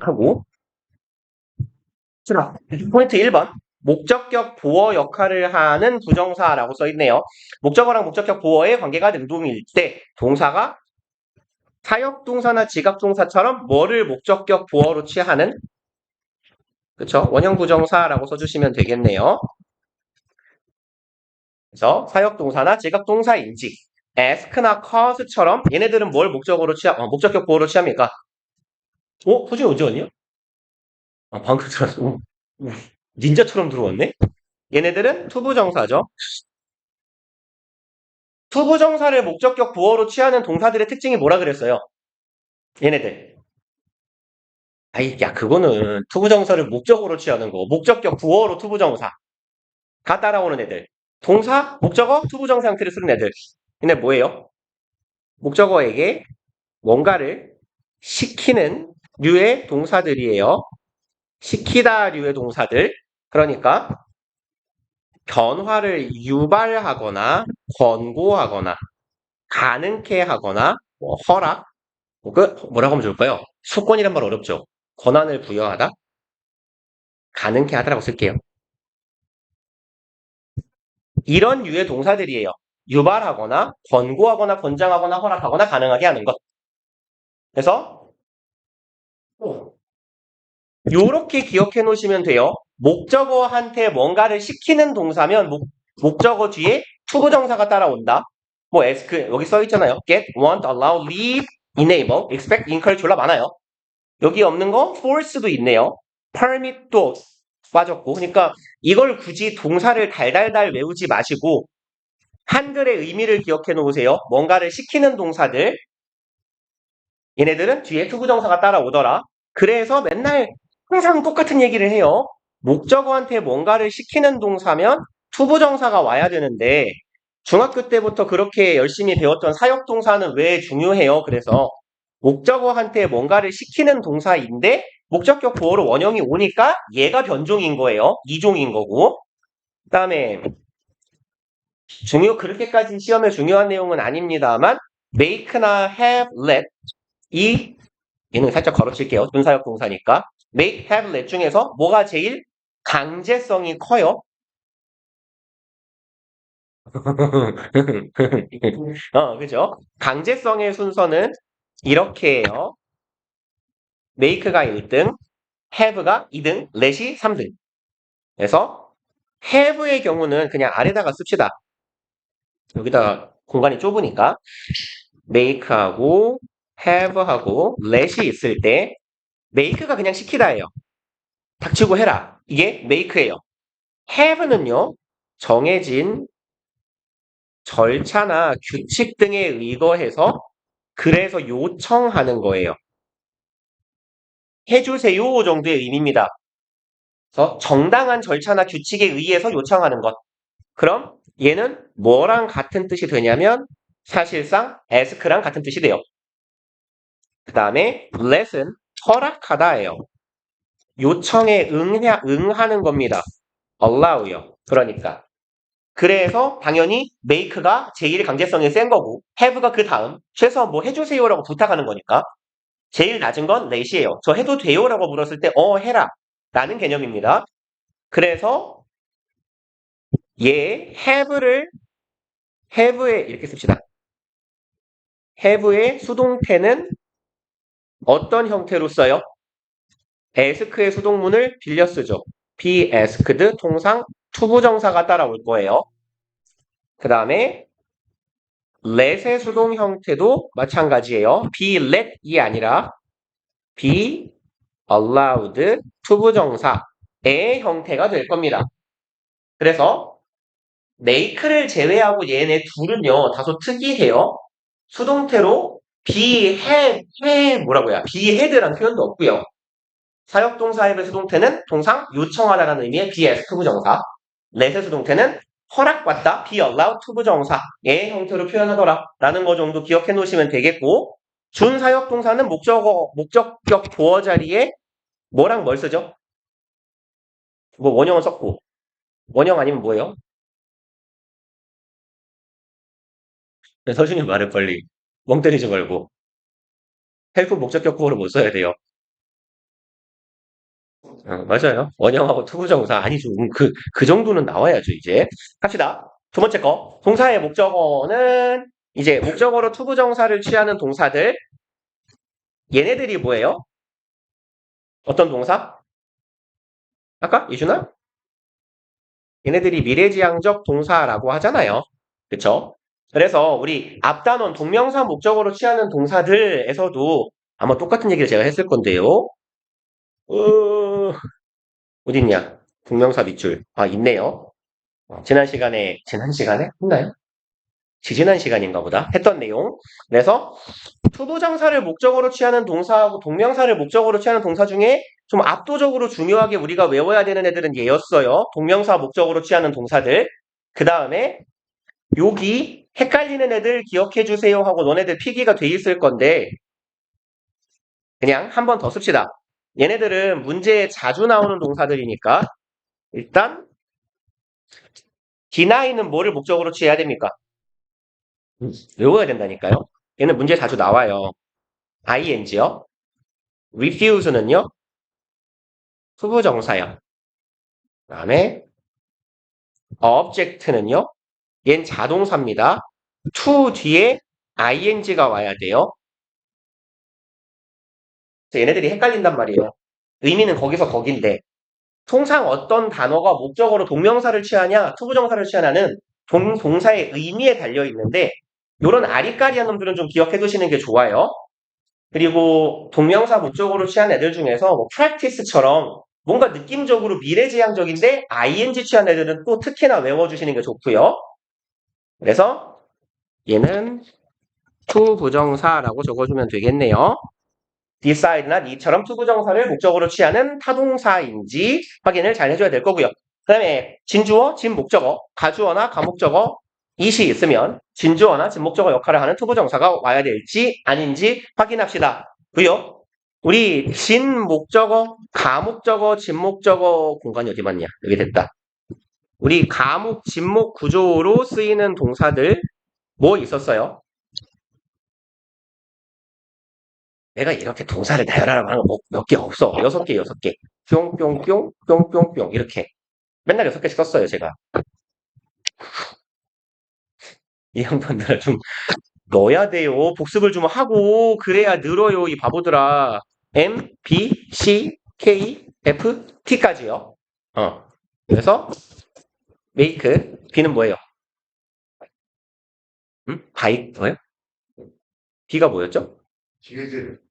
하고. 자, 포인트 1번. 목적격 보어 역할을 하는 부정사라고 써 있네요. 목적어랑 목적격 보어의 관계가 능동일 때 동사가 사역동사나 지각동사처럼 뭐를 목적격 보어로 취하는, 그쵸? 원형 부정사라고 써주시면 되겠네요. 그래서 사역동사나 지각동사인지 ask나 cause처럼 얘네들은 뭘 목적격 보어로 취합니까? 소진이 언제 왔냐? 방금 들었어. 닌자처럼 들어왔네? 얘네들은 투부정사죠. 투부정사를 목적격 보어로 취하는 동사들의 특징이 뭐라 그랬어요? 얘네들. 아이, 야, 그거는 투부정사를 목적어로 취하는 거. 목적격 부어로 투부정사. 가 따라오는 애들. 동사, 목적어, 투부정사 형태를 쓰는 애들. 얘네 뭐예요? 목적어에게 뭔가를 시키는 류의 동사들이에요. 시키다 류의 동사들. 그러니까 변화를 유발하거나 권고하거나 가능케 하거나 허락, 뭐라고 하면 좋을까요? 수권이란 말 어렵죠? 권한을 부여하다? 가능케 하다라고 쓸게요. 이런 류의 동사들이에요. 유발하거나 권고하거나 권장하거나 허락하거나 가능하게 하는 것. 그래서 요렇게 기억해 놓으시면 돼요. 목적어한테 뭔가를 시키는 동사면 목적어 뒤에 투부정사가 따라온다. 뭐 ask 여기 써 있잖아요. get, want, allow, leave, enable, expect, encourage 졸라 많아요. 여기 없는 거 force도 있네요. permit도 빠졌고. 그러니까 이걸 굳이 동사를 달달달 외우지 마시고 한글의 의미를 기억해 놓으세요. 뭔가를 시키는 동사들. 얘네들은 뒤에 투부정사가 따라오더라. 그래서 맨날 항상 똑같은 얘기를 해요. 목적어한테 뭔가를 시키는 동사면 투부정사가 와야 되는데 중학교 때부터 그렇게 열심히 배웠던 사역동사는 왜 중요해요? 그래서 목적어한테 뭔가를 시키는 동사인데 목적격 보어로 원형이 오니까 얘가 변종인 거예요. 이종인 거고. 그 다음에 그렇게까지 시험에 중요한 내용은 아닙니다만 make나 have, let 얘는 살짝 걸어칠게요. 분사역 동사니까. make, have, let 중에서 뭐가 제일 강제성이 커요? 그죠? 강제성의 순서는 이렇게 해요. make가 1등, have가 2등, let이 3등. 그래서 have의 경우는 그냥 아래다가 씁시다. 여기다가 공간이 좁으니까 make하고 have하고 let이 있을 때 make가 그냥 시키다예요. 닥치고 해라. 이게 make예요. have는요. 정해진 절차나 규칙 등에 의거해서 그래서 요청하는 거예요. 해주세요 정도의 의미입니다. 그래서 정당한 절차나 규칙에 의해서 요청하는 것. 그럼 얘는 뭐랑 같은 뜻이 되냐면 사실상 ask랑 같은 뜻이 돼요. 그 다음에 let은 허락하다예요. 요청에 응하는 겁니다. allow요. 그러니까. 그래서 당연히 make가 제일 강제성이 센 거고 have가 그 다음 최소한 뭐 해주세요라고 부탁하는 거니까 제일 낮은 건 let이에요. 저 해도 돼요라고 물었을 때 해라 라는 개념입니다. 그래서 얘 have에 이렇게 씁시다. have의 수동태는 어떤 형태로 써요? ask의 수동문을 빌려 쓰죠. be asked 통상 투부정사가 따라올 거예요. 그 다음에 let의 수동 형태도 마찬가지예요. be let이 아니라 be allowed 투부정사의 형태가 될 겁니다. 그래서 make를 제외하고 얘네 둘은요 다소 특이해요. 수동태로 be 뭐라고요? be had라는 표현도 없고요. 사역동사의 수동태는 통상 요청하다라는 의미의 be as 투부정사. let의 수동태는 허락받다, be allowed 투부정사의 형태로 표현하더라 라는 거 정도 기억해 놓으시면 되겠고 준사역동사는 목적격 보어 자리에 뭐랑 뭘 쓰죠? 뭐 원형은 썼고 원형 아니면 뭐예요? 네, 서준이 말을 빨리 멍 때리지 말고 헬프 목적격 보어를 못 써야 돼요. 맞아요. 원형하고 투부정사. 아니죠. 그 정도는 나와야죠, 이제. 갑시다. 두 번째 거. 동사의 목적어는 이제 목적어로 투부정사를 취하는 동사들. 얘네들이 뭐예요? 어떤 동사? 아까 이준아? 얘네들이 미래지향적 동사라고 하잖아요. 그쵸? 그래서 우리 앞단원 동명사 목적어로 취하는 동사들에서도 아마 똑같은 얘기를 제가 했을 건데요. 어, 어딨냐? 동명사 밑줄. 아, 있네요. 지난 시간에 했나요? 지지난 시간인가 보다. 했던 내용. 그래서 투부정사를 목적어로 취하는 동사하고 동명사를 목적어로 취하는 동사 중에 좀 압도적으로 중요하게 우리가 외워야 되는 애들은 얘였어요. 동명사 목적어로 취하는 동사들. 그 다음에 여기 헷갈리는 애들 기억해 주세요 하고 너네들 필기가 돼 있을 건데 그냥 한 번 더 씁시다. 얘네들은 문제에 자주 나오는 동사들이니까 일단 deny는 뭐를 목적으로 취해야 됩니까? 외워야 된다니까요. 얘는 문제 자주 나와요. ing요. refuse는요. 후부정사요. 그 다음에 object는요. 얜 자동사입니다. to 뒤에 ing가 와야 돼요. 얘네들이 헷갈린단 말이에요. 의미는 거기서 거긴데 통상 어떤 단어가 목적어로 동명사를 취하냐, 투부정사를 취하냐는 동사의 의미에 달려 있는데 이런 아리까리한 놈들은 좀 기억해 두시는 게 좋아요. 그리고 동명사 목적어로 취한 애들 중에서 뭐 practice처럼 뭔가 느낌적으로 미래지향적인데 ing 취한 애들은 또 특히나 외워주시는 게 좋고요. 그래서 얘는 투부정사라고 적어주면 되겠네요. decide나 need처럼 투부정사를 목적으로 취하는 타동사인지 확인을 잘 해줘야 될 거고요. 그 다음에 진주어, 진목적어, 가주어나 가목적어, it이 있으면 진주어나 진목적어 역할을 하는 투부정사가 와야 될지 아닌지 확인합시다. 고요. 우리 진목적어, 가목적어, 진목적어 공간이 어디 맞냐? 여기 됐다. 우리 가목, 진목 구조로 쓰이는 동사들 뭐 있었어요? 내가 이렇게 동사를 나열하라고 하는 거 몇 개 없어. 6개, 6개. 뿅뿅뿅, 뿅뿅뿅. 이렇게. 맨날 6개씩 썼어요, 제가. 이 양반들아, 좀 넣어야 돼요. 복습을 좀 하고, 그래야 늘어요, 이 바보들아. M, B, C, K, F, T까지요. 그래서, make, B는 뭐예요? 뭐예요? B가 뭐였죠? 기회제를.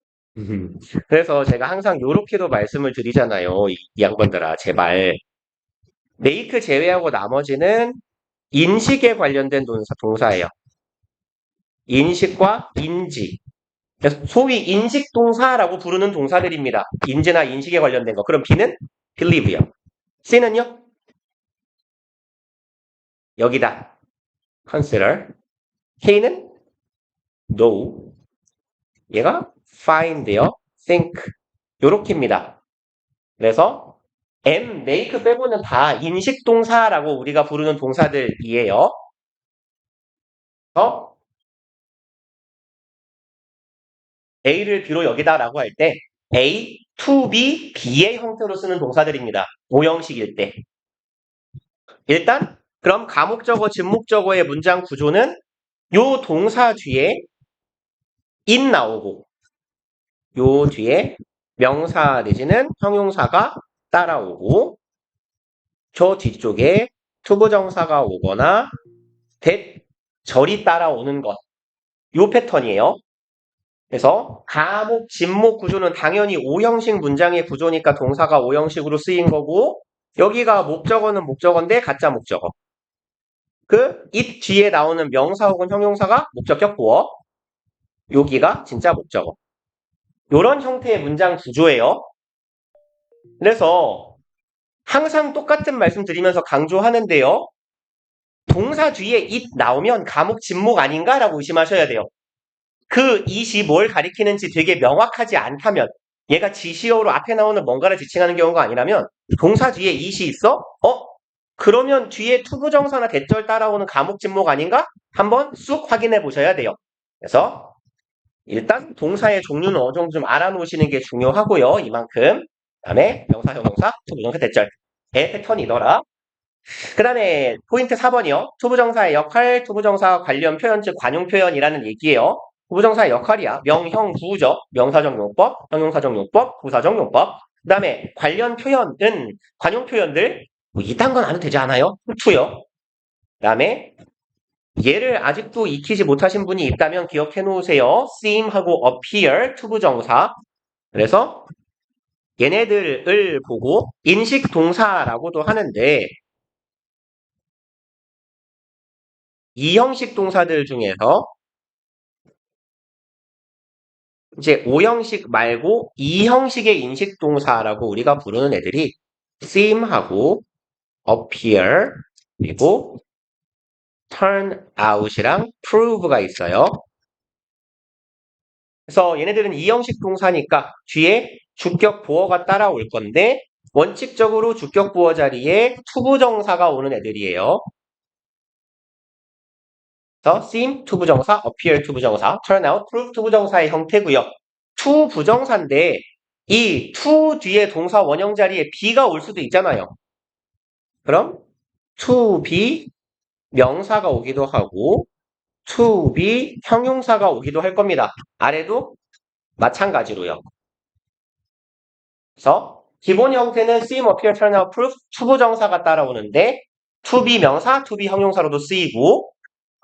그래서 제가 항상 요렇게도 말씀을 드리잖아요. 이 양반들아, 제발. make 제외하고 나머지는 인식에 관련된 동사예요. 인식과 인지. 그래서 소위 인식동사라고 부르는 동사들입니다. 인지나 인식에 관련된 거. 그럼 B는 believe요. C는요? 여기다. consider. K는 know. 얘가 find요. think. 요렇게입니다. 그래서 M, make 빼고는 다 인식동사라고 우리가 부르는 동사들이에요. 그래서 A를 B로 여기다라고 할 때 A, to be, B의 형태로 쓰는 동사들입니다. 오형식일 때. 일단 그럼 가목적어, 진목적어의 문장 구조는 요 동사 뒤에 in 나오고 요 뒤에 명사 내지는 형용사가 따라오고 저 뒤쪽에 투부정사가 오거나 that, 절이 따라오는 것. 요 패턴이에요. 그래서 가목, 진목 구조는 당연히 오형식 문장의 구조니까 동사가 오형식으로 쓰인 거고 여기가 목적어는 목적어인데 가짜 목적어. it 뒤에 나오는 명사 혹은 형용사가 목적격 보어. 여기가 진짜 목적어. 이런 형태의 문장 구조예요. 그래서 항상 똑같은 말씀 드리면서 강조하는데요. 동사 뒤에 it 나오면 가목, 진목 아닌가라고 의심하셔야 돼요. 그 it이 뭘 가리키는지 되게 명확하지 않다면 얘가 지시어로 앞에 나오는 뭔가를 지칭하는 경우가 아니라면 동사 뒤에 it이 있어? 그러면 뒤에 투부정사나 대절 따라오는 가목, 진목 아닌가? 한번 쑥 확인해 보셔야 돼요. 그래서 일단 동사의 종류는 어느 정도 좀 알아놓으시는 게 중요하고요. 이만큼. 다음에 명사, 형용사, 투부정사, 대절의 패턴이더라. 그 다음에 포인트 4번이요. 투부정사의 역할, 투부정사 관련 표현, 즉 관용 표현이라는 얘기예요. 투부정사의 역할이야. 명형, 구죠. 명사적 용법, 형용사적 용법, 부사적 용법. 그 다음에 관련 표현은 관용 표현들 뭐 이딴 건 안 해도 되지 않아요? 투요. 그 다음에 얘를 아직도 익히지 못하신 분이 있다면 기억해 놓으세요. seem하고 appear 투부정사. 그래서 얘네들을 보고 인식 동사라고도 하는데 이 형식 동사들 중에서 이제 O 형식 말고 이 형식의 인식 동사라고 우리가 부르는 애들이 seem하고 appear 그리고 turn out이랑 prove가 있어요. 그래서 얘네들은 이 형식 동사니까 뒤에 주격 보어가 따라올 건데 원칙적으로 주격 보어 자리에 투부정사가 오는 애들이에요. 그래서 seem 투부정사, appear 투부정사, turn out prove 투부정사의 형태고요. to 부정사인데 이 to 뒤에 동사 원형 자리에 be가 올 수도 있잖아요. 그럼 to be 명사가 오기도 하고 to be 형용사가 오기도 할 겁니다. 아래도 마찬가지로요. 그래서 기본 형태는 seem, appear, turn out, prove 투부정사가 따라오는데 to be 명사, to be 형용사로도 쓰이고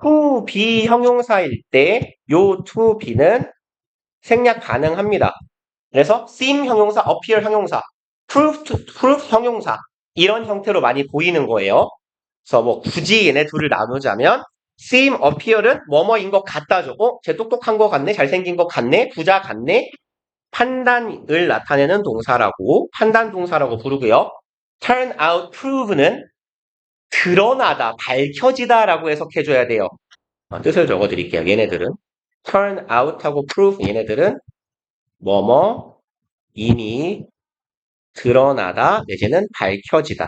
to be 형용사일 때 요 to be는 생략 가능합니다. 그래서 seem 형용사, appear 형용사, prove 형용사 이런 형태로 많이 보이는 거예요. 그래서 뭐 굳이 얘네 둘을 나누자면 seem, appear은 뭐뭐인 것 같다죠. 쟤 똑똑한 것 같네, 잘생긴 것 같네, 부자 같네. 판단을 나타내는 동사라고 판단 동사라고 부르고요. turn out, prove는 드러나다, 밝혀지다라고 해석해줘야 돼요. 뜻을 적어드릴게요. 얘네들은 turn out하고 prove 얘네들은 뭐뭐 이미 드러나다 내지는 밝혀지다.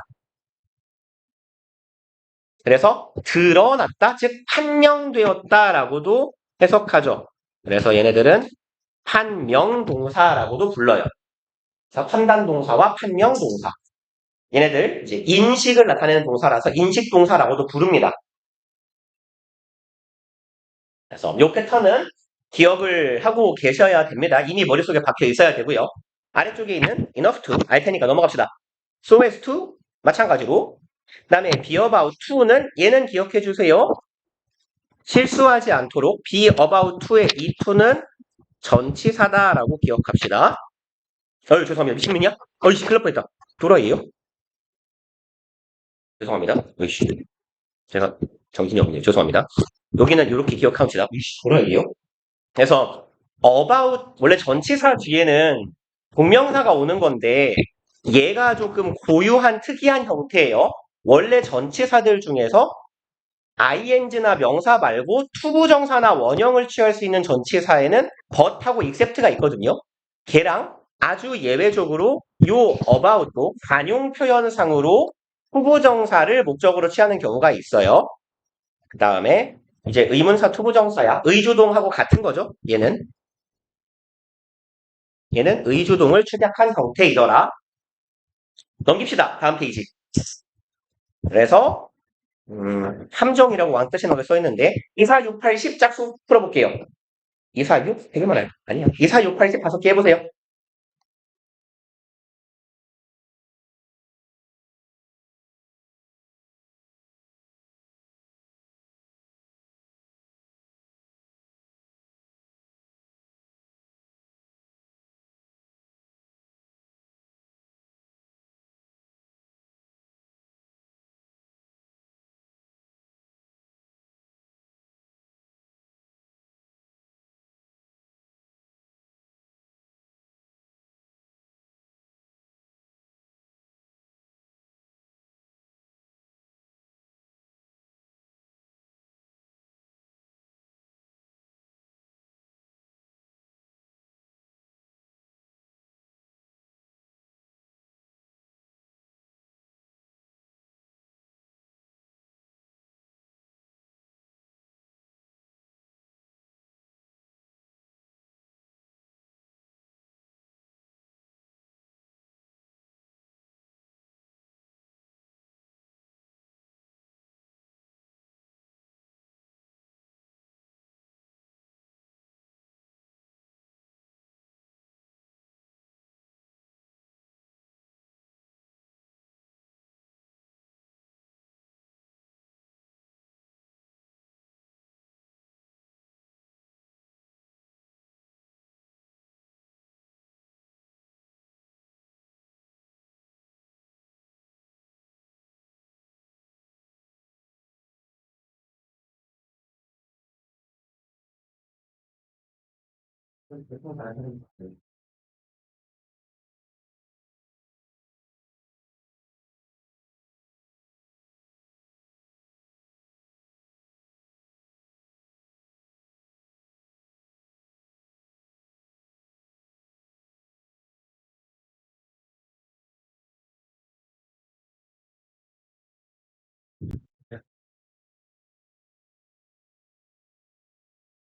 그래서 드러났다, 즉 판명되었다라고도 해석하죠. 그래서 얘네들은 판명동사라고도 불러요. 그래서 판단동사와 판명동사. 얘네들 이제 인식을 나타내는 동사라서 인식동사라고도 부릅니다. 그래서 이 패턴은 기억을 하고 계셔야 됩니다. 이미 머릿속에 박혀 있어야 되고요. 아래쪽에 있는 enough to 알 테니까 넘어갑시다. so as to 마찬가지로 그 다음에 be about to는 얘는 기억해 주세요. 실수하지 않도록 be about to의 이 to는 전치사다라고 기억합시다. 죄송합니다. 미친놈이야? 어이씨 큰일 날 뻔했다. 도라이에요? 죄송합니다. 어이씨 제가 정신이 없네요. 죄송합니다. 여기는 이렇게 기억합시다. 이씨 도라이에요? 그래서 about 원래 전치사 뒤에는 동명사가 오는 건데 얘가 조금 고유한 특이한 형태예요. 원래 전치사들 중에서 ing나 명사 말고 투부정사나 원형을 취할 수 있는 전치사에는 but하고 except가 있거든요. 걔랑 아주 예외적으로 요 about도 관용 표현상으로 투부정사를 목적으로 취하는 경우가 있어요. 그 다음에 이제 의문사 투부정사야. 의주동하고 같은 거죠. 얘는 의주동을 축약한 형태이더라. 넘깁시다. 다음 페이지. 그래서 함정이라고 왕뜻이 너에 써있는데 2, 4, 6, 8, 10 짝수 풀어볼게요. 2, 4, 6? 되게 많아요. 아니야. 2, 4, 6, 8, 10 5개 해보세요.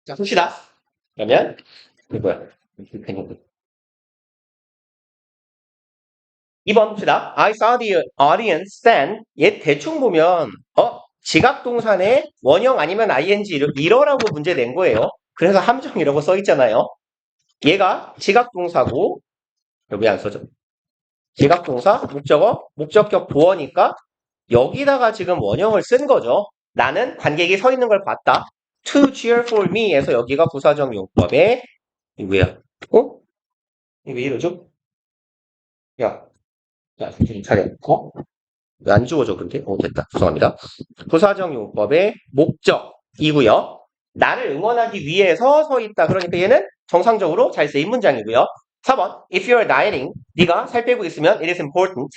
자, 봅시다. 그러면, 이거야. 2번 봅시다. I saw the audience stand. 얘 대충 보면, 지각동사네 원형 아니면 ing 이러라고 문제 낸 거예요. 그래서 함정 이라고 써 있잖아요. 얘가 지각동사고, 여기 안 써져. 지각동사, 목적어, 목적격 보어니까 여기다가 지금 원형을 쓴 거죠. 나는 관객이 서 있는 걸 봤다. To cheer for me에서 여기가 부사적 용법에 이거야. 이거 왜 이러죠? 야, 야, 정신 차려. 왜 안 지워져, 근데? 됐다. 죄송합니다. 부사적 용법의 목적이고요. 나를 응원하기 위해서 서 있다. 그러니까 얘는 정상적으로 잘 쓰인 문장이고요. 4번, if you're dieting, 네가 살 빼고 있으면 it is important.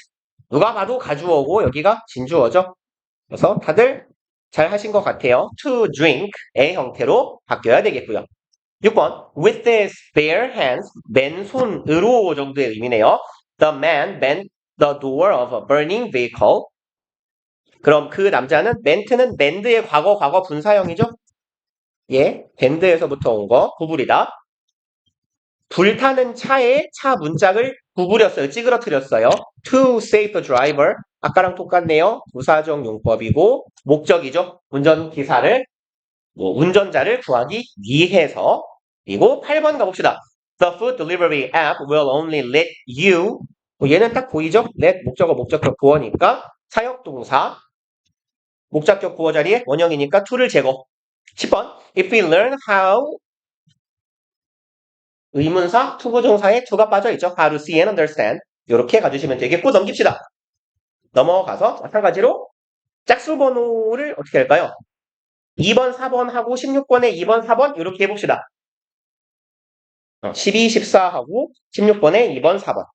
누가 봐도 가주어고 여기가 진주어죠. 그래서 다들 잘 하신 것 같아요. to drink의 형태로 바뀌어야 되겠고요. 6번, with his bare hands, 맨손으로 정도의 의미네요. The man bent the door of a burning vehicle. 그럼 그 남자는 멘트는 밴드의 과거 분사형이죠? 예, 밴드에서부터 온 거, 구부리다. 불타는 차에 차 문짝을 구부렸어요. 찌그러뜨렸어요. To save the driver. 아까랑 똑같네요. 부사적 용법이고 목적이죠. 운전기사를 운전자를 구하기 위해서. 그리고 8번 가봅시다. The food delivery app will only let you. 얘는 딱 보이죠? let 목적어 목적격 보어니까 사역동사 목적격 보어 자리에 원형이니까 to를 제거. 10번 If we learn how 의문사 투부정사에 to가 빠져있죠. How to see and understand. 이렇게 가주시면 되겠고 넘깁시다. 넘어가서 마찬가지로 짝수 번호를 어떻게 할까요? 2번, 4번 하고 16번에 2번, 4번 이렇게 해봅시다. 12, 14하고 16번에 2번, 4번.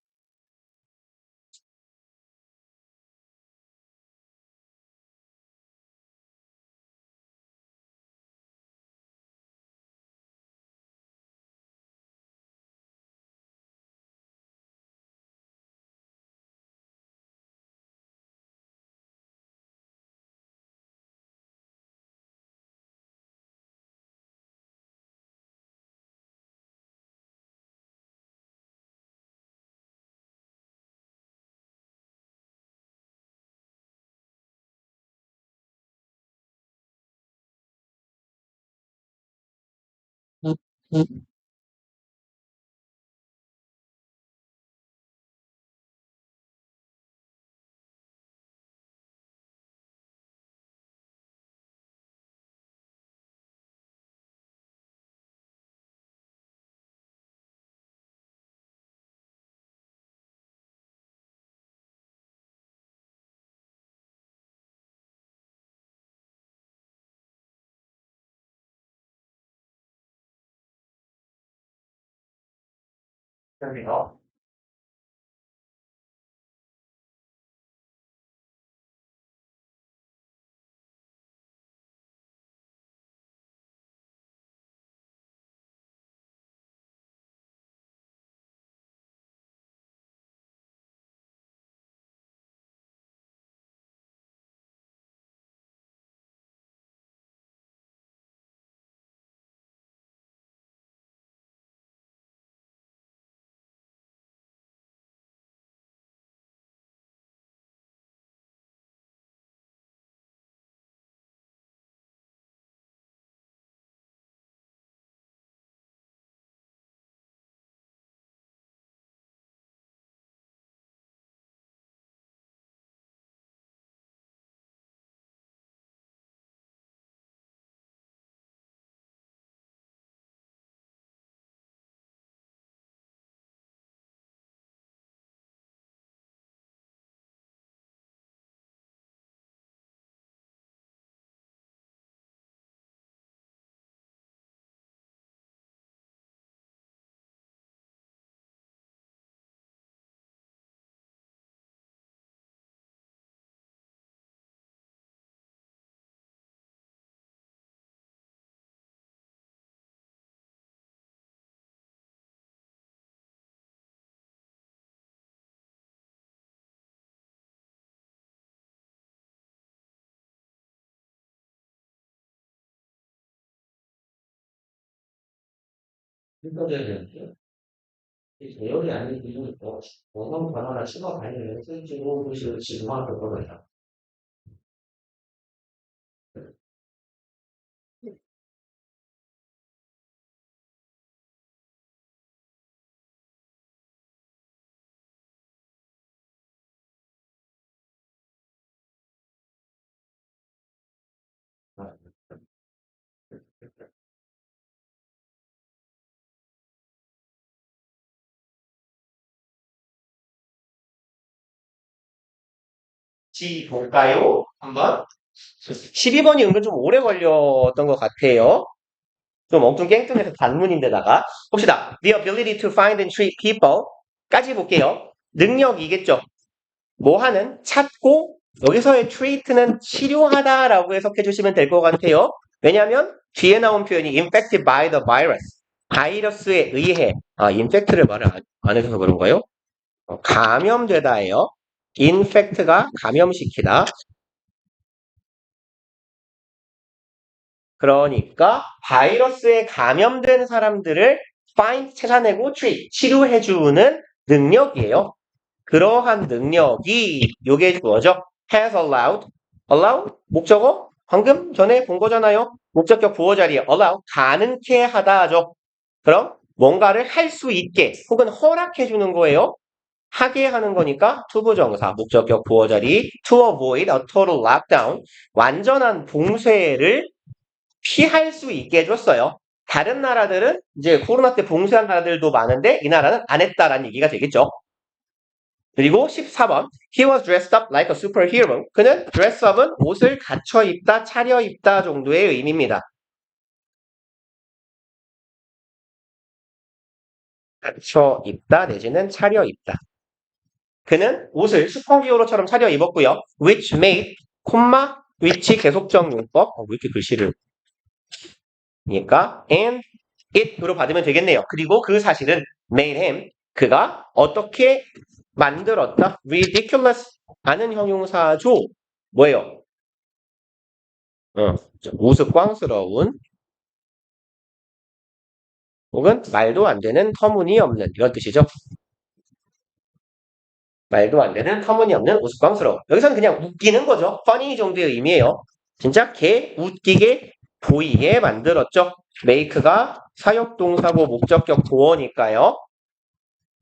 그래서 이거는 내용이 아닌 이유는 원형 변화나 심화 반응을 실제로 무시를 지정하는 거예요. 볼까요? 한번. 12번이 은근 좀 오래 걸렸던 것 같아요. 좀 엉뚱깽뚱해서 단문인데다가 봅시다. The ability to find and treat people 까지 볼게요. 능력이겠죠. 뭐 하는? 찾고 여기서의 treat는 치료하다라고 해석해 주시면 될 것 같아요. 왜냐하면 뒤에 나온 표현이 infected by the virus 바이러스에 의해 infect를 말을 안 해서 그런가요? 감염되다예요. infect가 감염시키다. 그러니까 바이러스에 감염된 사람들을 find 찾아내고 treat 치료해주는 능력이에요. 그러한 능력이 요게 뭐죠? has allowed allow 목적어 방금 전에 본 거잖아요. 목적격 보호 자리에 allow 가능케 하다죠. 그럼 뭔가를 할 수 있게 혹은 허락해 주는 거예요. 하게 하는 거니까 투부정사 목적격 보호 자리 to avoid a total lockdown 완전한 봉쇄를 피할 수 있게 해줬어요. 다른 나라들은 이제 코로나 때 봉쇄한 나라들도 많은데 이 나라는 안 했다라는 얘기가 되겠죠. 그리고 14번 He was dressed up like a superhero. 그는 dress up은 옷을 갖춰 입다, 차려 입다 정도의 의미입니다. 갖춰 입다 내지는 차려 입다. 그는 옷을 슈퍼히어로처럼 차려 입었고요. which made, which 계속적 용법. 왜 이렇게 글씨를 니까 and it으로 받으면 되겠네요. 그리고 그 사실은 made him 그가 어떻게 만들었다? ridiculous 하는 형용사죠. 뭐예요? 우스꽝스러운 혹은 말도 안 되는 터무니없는 이런 뜻이죠. 말도 안 되는 터무니없는 우스꽝스러운. 여기서는 그냥 웃기는 거죠. funny 정도의 의미예요. 진짜 개 웃기게 보이게 만들었죠. make가 사역동사고 목적격 보어니까요.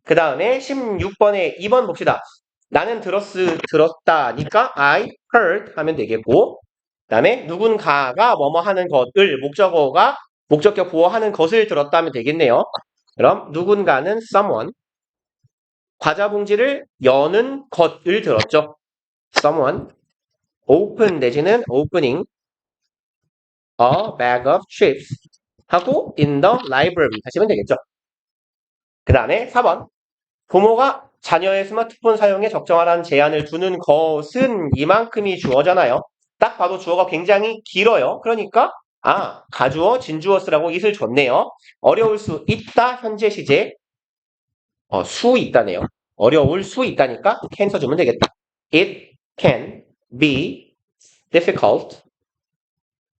그 다음에 16번에 2번 봅시다. 나는 들었다니까 I heard 하면 되겠고 그 다음에 누군가가 뭐뭐 하는 것을 목적어가 목적격 보어하는 것을 들었다 하면 되겠네요. 그럼 누군가는 someone 과자 봉지를 여는 것을 들었죠. someone open 내지는 opening a bag of chips 하고 in the library 하시면 되겠죠. 그 다음에 4번 부모가 자녀의 스마트폰 사용에 적정하라는 제한을 두는 것은 이만큼이 주어잖아요. 딱 봐도 주어가 굉장히 길어요. 그러니까 가주어, 진주어 쓰라고 it을 줬네요. 어려울 수 있다 현재 시제 수 있다네요. 어려울 수 있다니까 can 써주면 되겠다. It can be difficult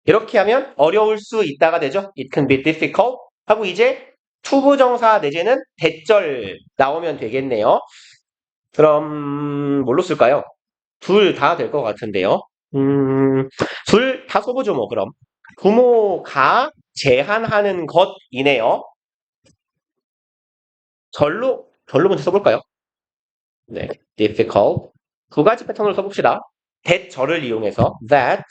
이렇게 하면 어려울 수 있다가 되죠. It can be difficult 하고 이제 투부정사 내지는 대절 나오면 되겠네요. 그럼 뭘로 쓸까요? 둘 다 될 것 같은데요. 둘 다 써보죠 뭐 그럼. 부모가 제한하는 것이네요. 절로 먼저 써볼까요? 네, difficult. 두 가지 패턴을 써봅시다. 대절을 이용해서 that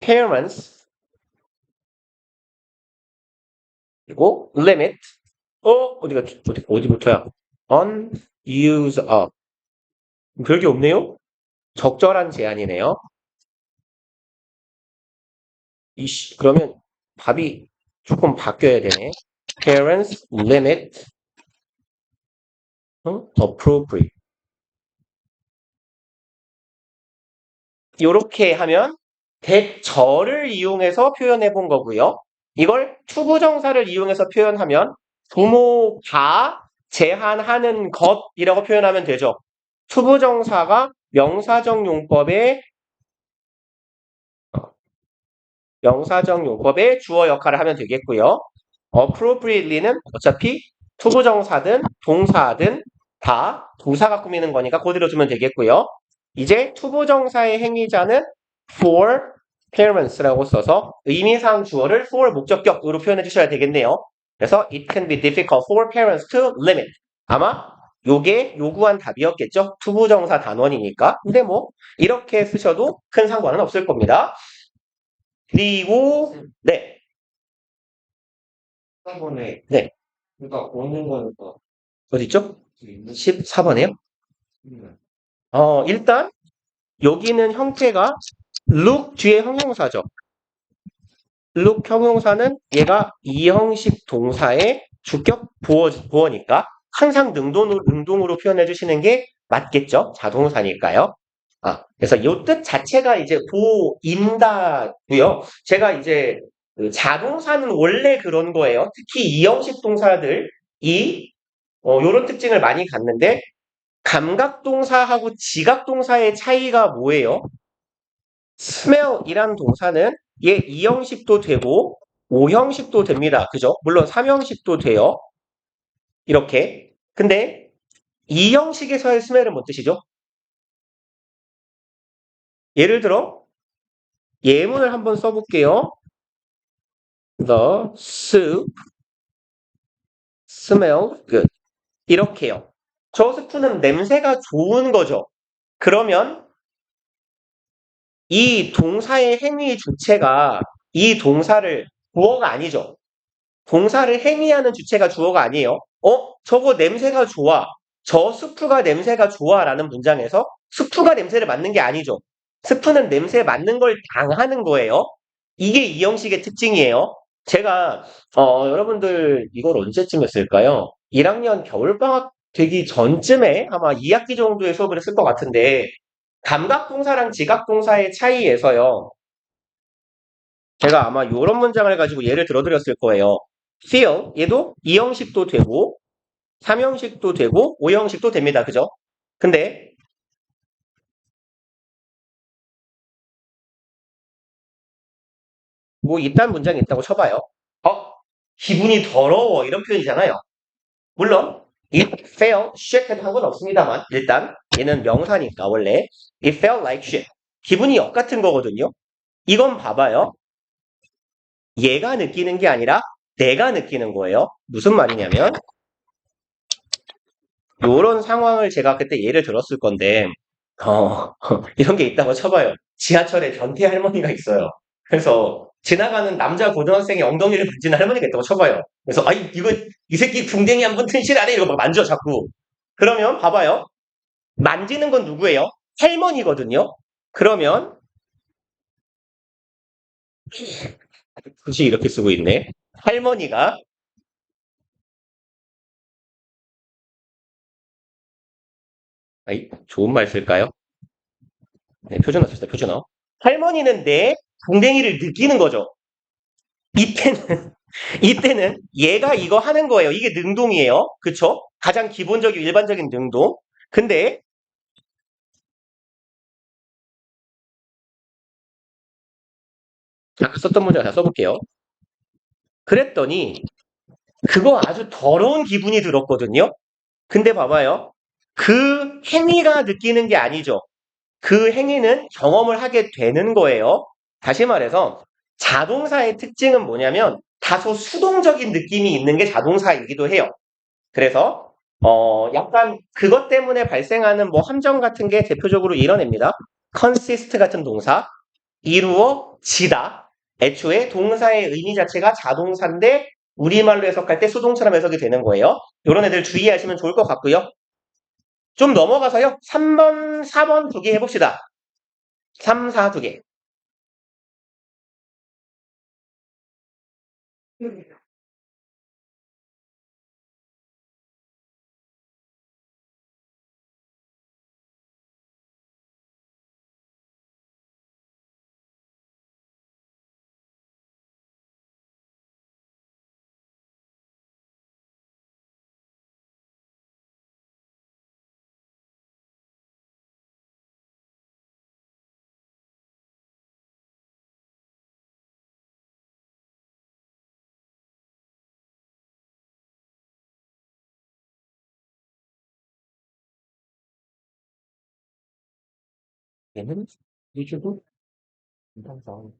parents 그리고 limit 어디부터야? on use of 별게 없네요. 적절한 제한이네요. 그러면 답이 조금 바뀌어야 되네. parents limit appropriate 이렇게 하면 대절을 이용해서 표현해 본 거고요. 이걸 투부정사를 이용해서 표현하면 부모가 제한하는 것이라고 표현하면 되죠. 투부정사가 명사적 용법의 주어 역할을 하면 되겠고요. appropriately는 어차피 투부정사든 동사든 다 동사가 꾸미는 거니까 그대로 두면 되겠고요. 이제 투부정사의 행위자는 for parents라고 써서 의미상 주어를 for 목적격으로 표현해 주셔야 되겠네요. 그래서 it can be difficult for parents to limit. 아마 요게 요구한 답이었겠죠? 투부정사 단원이니까. 근데 뭐 이렇게 쓰셔도 큰 상관은 없을 겁니다. 그리고 네. 4번에 네. 그러니까 오는 거니까 어디죠? 14번에요? 음. 일단 여기는 형태가 look 뒤에 형용사죠. look 형용사는 얘가 이형식 동사의 주격 보어니까 항상 능동으로 표현해 주시는 게 맞겠죠? 자동사니까요. 그래서 이 뜻 자체가 이제 보인다고요. 제가 이제 그 자동사는 원래 그런 거예요. 특히 이형식 동사들 요런 특징을 많이 갖는데 감각동사하고 지각동사의 차이가 뭐예요? smell이란 동사는 얘 2형식도 되고 5형식도 됩니다. 그죠? 물론 3형식도 돼요. 이렇게. 근데 2형식에서의 smell은 뭔 뜻이죠? 예를 들어 예문을 한번 써볼게요. The soup smells good. 이렇게요. 저 스프는 냄새가 좋은 거죠. 그러면 이 동사의 행위 주체가 이 동사를 주어가 아니죠. 동사를 행위하는 주체가 주어가 아니에요. 저거 냄새가 좋아. 저 스프가 냄새가 좋아 라는 문장에서 스프가 냄새를 맡는 게 아니죠. 스프는 냄새 맡는 걸 당하는 거예요. 이게 이 형식의 특징이에요. 제가 여러분들 이걸 언제쯤 했을까요? 1학년 겨울방학 되기 전쯤에 아마 2학기 정도의 수업을 했을 것 같은데 감각동사랑 지각동사의 차이에서요. 제가 아마 이런 문장을 가지고 예를 들어드렸을 거예요. feel 얘도 2형식도 되고 3형식도 되고 5형식도 됩니다. 그죠? 근데 뭐 이딴 문장이 있다고 쳐봐요. 기분이 더러워 이런 표현이잖아요. 물론 it felt shit 해도 상관없습니다만 일단 얘는 명사니까 원래 it felt like shit 기분이 역 같은 거거든요. 이건 봐봐요. 얘가 느끼는 게 아니라 내가 느끼는 거예요. 무슨 말이냐면 요런 상황을 제가 그때 예를 들었을 건데 이런 게 있다고 쳐봐요. 지하철에 변태 할머니가 있어요. 그래서 지나가는 남자 고등학생의 엉덩이를 만지는 할머니가 있다고 쳐봐요. 그래서 이거 이 새끼 궁뎅이 한번 튼실하네 이거 막 만져 자꾸. 그러면 봐봐요. 만지는 건 누구예요? 할머니거든요. 그러면 굳이 이렇게 쓰고 있네. 할머니가 좋은 말 쓸까요? 네, 표준어 썼어요. 표준어. 할머니는 내 궁뎅이를 느끼는 거죠. 이때는 이때는 얘가 이거 하는 거예요. 이게 능동이에요. 그쵸? 가장 기본적인 일반적인 능동. 근데 아까 썼던 문장 다 써볼게요. 그랬더니 그거 아주 더러운 기분이 들었거든요. 근데 봐봐요. 그 행위가 느끼는 게 아니죠. 그 행위는 경험을 하게 되는 거예요. 다시 말해서 자동사의 특징은 뭐냐면 다소 수동적인 느낌이 있는 게 자동사이기도 해요. 그래서 약간 그것 때문에 발생하는 뭐 함정 같은 게 대표적으로 이런 애입니다. consist 같은 동사, 이루어지다. 애초에 동사의 의미 자체가 자동사인데 우리말로 해석할 때 수동처럼 해석이 되는 거예요. 이런 애들 주의하시면 좋을 것 같고요. 좀 넘어가서요. 3번, 4번 두 개 해봅시다. 3, 4 두 개. 얘는 위주도 인상성.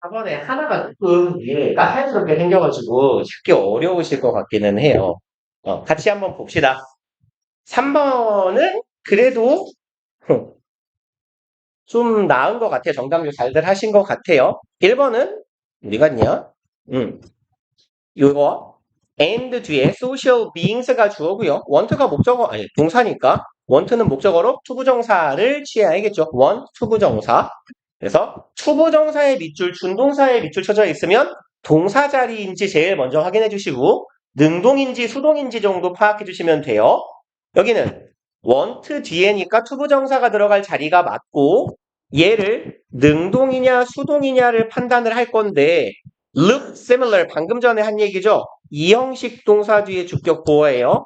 저번에 하나가 조금 이해가 자연스럽게 생겨가지고 쉽게 어려우실 것 같기는 해요. 같이 한번 봅시다. 3번은 그래도 좀 나은 것 같아요. 정답률 잘들 하신 것 같아요. 1번은 어디 갔냐? 요거 and 뒤에 social beings가 주어고요. want가 목적어 아니 동사니까 want는 목적어로 투부정사를 취해야겠죠. want 투부정사. 그래서 투부정사의 밑줄, 준동사의 밑줄 쳐져 있으면 동사 자리인지 제일 먼저 확인해 주시고 능동인지 수동인지 정도 파악해 주시면 돼요. 여기는 want 뒤에니까 투부정사가 들어갈 자리가 맞고 얘를 능동이냐 수동이냐를 판단을 할 건데 look similar 방금 전에 한 얘기죠. 이형식 동사 뒤에 주격 보어예요.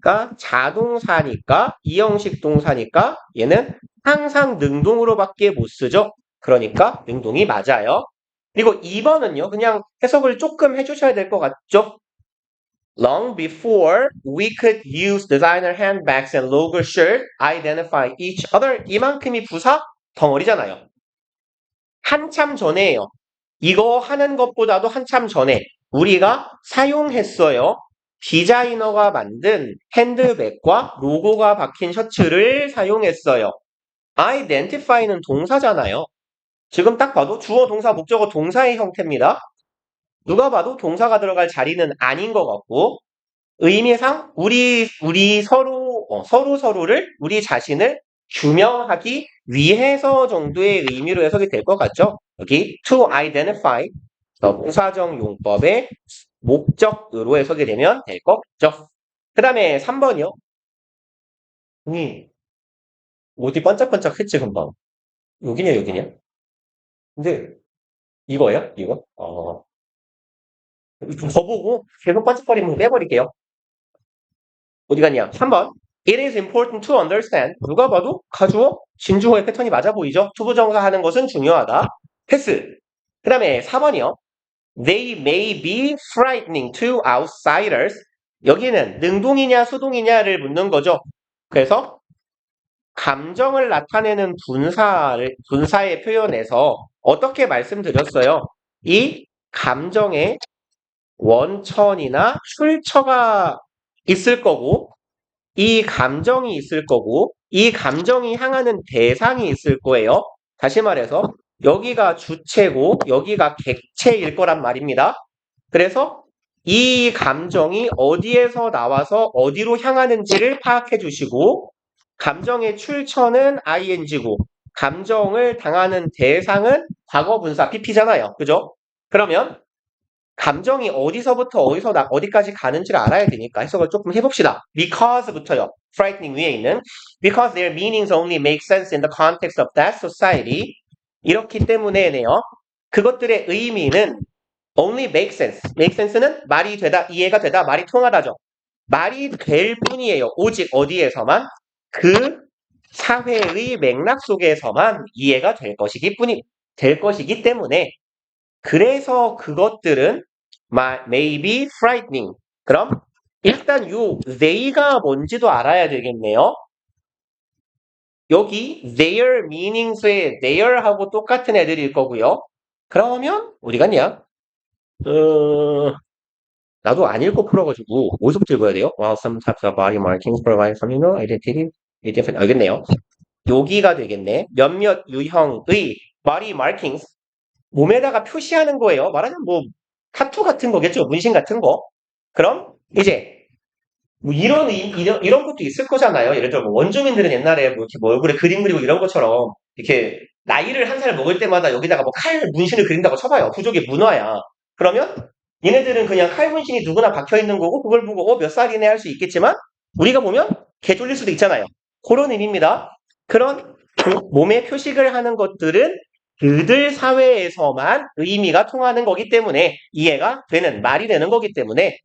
그러니까 자동사니까 이형식 동사니까 얘는 항상 능동으로밖에 못 쓰죠. 그러니까 능동이 맞아요. 그리고 2번은요. 그냥 해석을 조금 해주셔야 될 것 같죠. Long before we could use designer handbags and logo shirt, identify each other. 이만큼이 부사 덩어리잖아요. 한참 전에요. 이거 하는 것보다도 한참 전에 우리가 사용했어요. 디자이너가 만든 핸드백과 로고가 박힌 셔츠를 사용했어요. identify는 동사잖아요. 지금 딱 봐도 주어, 동사, 목적어, 동사의 형태입니다. 누가 봐도 동사가 들어갈 자리는 아닌 것 같고 의미상 우리 서로를 우리 자신을 규명하기 위해서 정도의 의미로 해석이 될 것 같죠? 여기 to identify 동사적 용법의 목적으로 해석이 되면 될 것 같죠? 그 다음에 3번이요. 어디 반짝반짝 했지 금방. 여기냐 여기냐? 근데 이거예요? 이거? 저보고 계속 반짝거리면 빼버릴게요. 어디 갔냐? 3번. It is important to understand. 누가 봐도 가주어, 진주어의 패턴이 맞아 보이죠? 투부정사 하는 것은 중요하다. 패스. 그 다음에 4번이요. They may be frightening to outsiders. 여기는 능동이냐 수동이냐를 묻는 거죠. 그래서 감정을 나타내는 분사의 표현에서 어떻게 말씀드렸어요? 이 감정의 원천이나 출처가 있을 거고, 이 감정이 있을 거고, 이 감정이 향하는 대상이 있을 거예요. 다시 말해서 여기가 주체고 여기가 객체일 거란 말입니다. 그래서 이 감정이 어디에서 나와서 어디로 향하는지를 파악해 주시고, 감정의 출처는 ing고 감정을 당하는 대상은 과거분사 pp잖아요. 그죠? 그러면 감정이 어디서부터 어디까지 가는지를 알아야 되니까 해석을 조금 해봅시다. Because부터요. Frightening 위에 있는 Because their meanings only make sense in the context of that society. 이렇기 때문에네요. 그것들의 의미는 only make sense. make sense는 말이 되다, 이해가 되다, 말이 통하다죠. 말이 될 뿐이에요. 오직 어디에서만? 그 사회의 맥락 속에서만 이해가 될 것이기 때문에 그래서 그것들은 may be frightening. 그럼 일단 요 they가 뭔지도 알아야 되겠네요. 여기 their meanings의 their하고 똑같은 애들일 거고요. 그러면 어디 갔냐? 나도 안 읽고 풀어가지고 어디서부터 읽어야 돼요? While some types of body markings provide familial identity, 알겠네요. 여기가 되겠네. 몇몇 유형의 body markings, 몸에다가 표시하는 거예요. 말하자면 뭐 타투 같은 거겠죠. 문신 같은 거. 그럼 이제 뭐 이런 것도 있을 거잖아요. 예를 들어 뭐 원주민들은 옛날에 뭐 이렇게 뭐 얼굴에 그림 그리고 이런 것처럼 이렇게 나이를 한 살 먹을 때마다 여기다가 뭐 칼 문신을 그린다고 쳐봐요. 부족의 문화야. 그러면 얘네들은 그냥 칼 문신이 누구나 박혀 있는 거고 그걸 보고 몇 살이네 할 수 있겠지만 우리가 보면 개 졸릴 수도 있잖아요. 그런 의미입니다. 그런 몸에 표식을 하는 것들은 그들 사회에서만 의미가 통하는 거기 때문에 이해가 되는 말이 되는 거기 때문에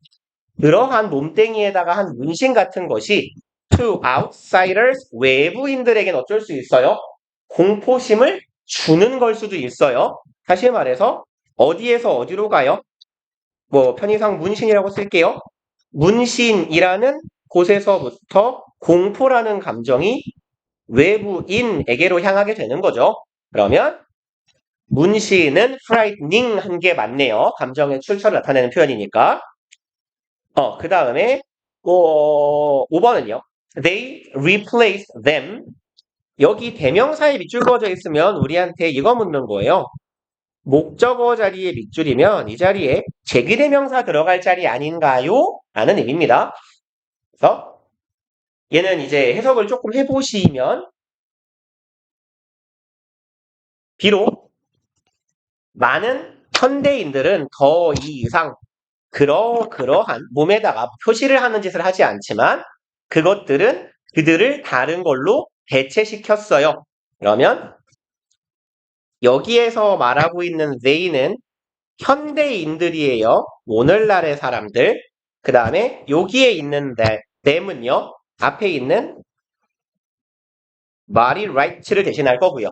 그러한 몸뚱이에다가 한 문신 같은 것이 to outsiders, 외부인들에겐 어쩔 수 있어요? 공포심을 주는 걸 수도 있어요. 다시 말해서 어디에서 어디로 가요? 뭐 편의상 문신이라고 쓸게요. 문신이라는 곳에서부터 공포라는 감정이 외부인에게로 향하게 되는 거죠. 그러면 문신은 frightening 한 게 맞네요. 감정의 출처를 나타내는 표현이니까. 그 다음에 5번은요. They replace them. 여기 대명사에 밑줄 그어져 있으면 우리한테 이거 묻는 거예요. 목적어 자리에 밑줄이면 이 자리에 제기대명사 들어갈 자리 아닌가요? 라는 의미입니다. 그래서 얘는 이제 해석을 조금 해보시면 비록 많은 현대인들은 더 이상 그러한 몸에다가 표시를 하는 짓을 하지 않지만 그것들은 그들을 다른 걸로 대체시켰어요. 그러면 여기에서 말하고 있는 they는 현대인들이에요. 오늘날의 사람들. 그 다음에 여기에 있는 them은요. 앞에 있는 말이 right를 대신할 거고요.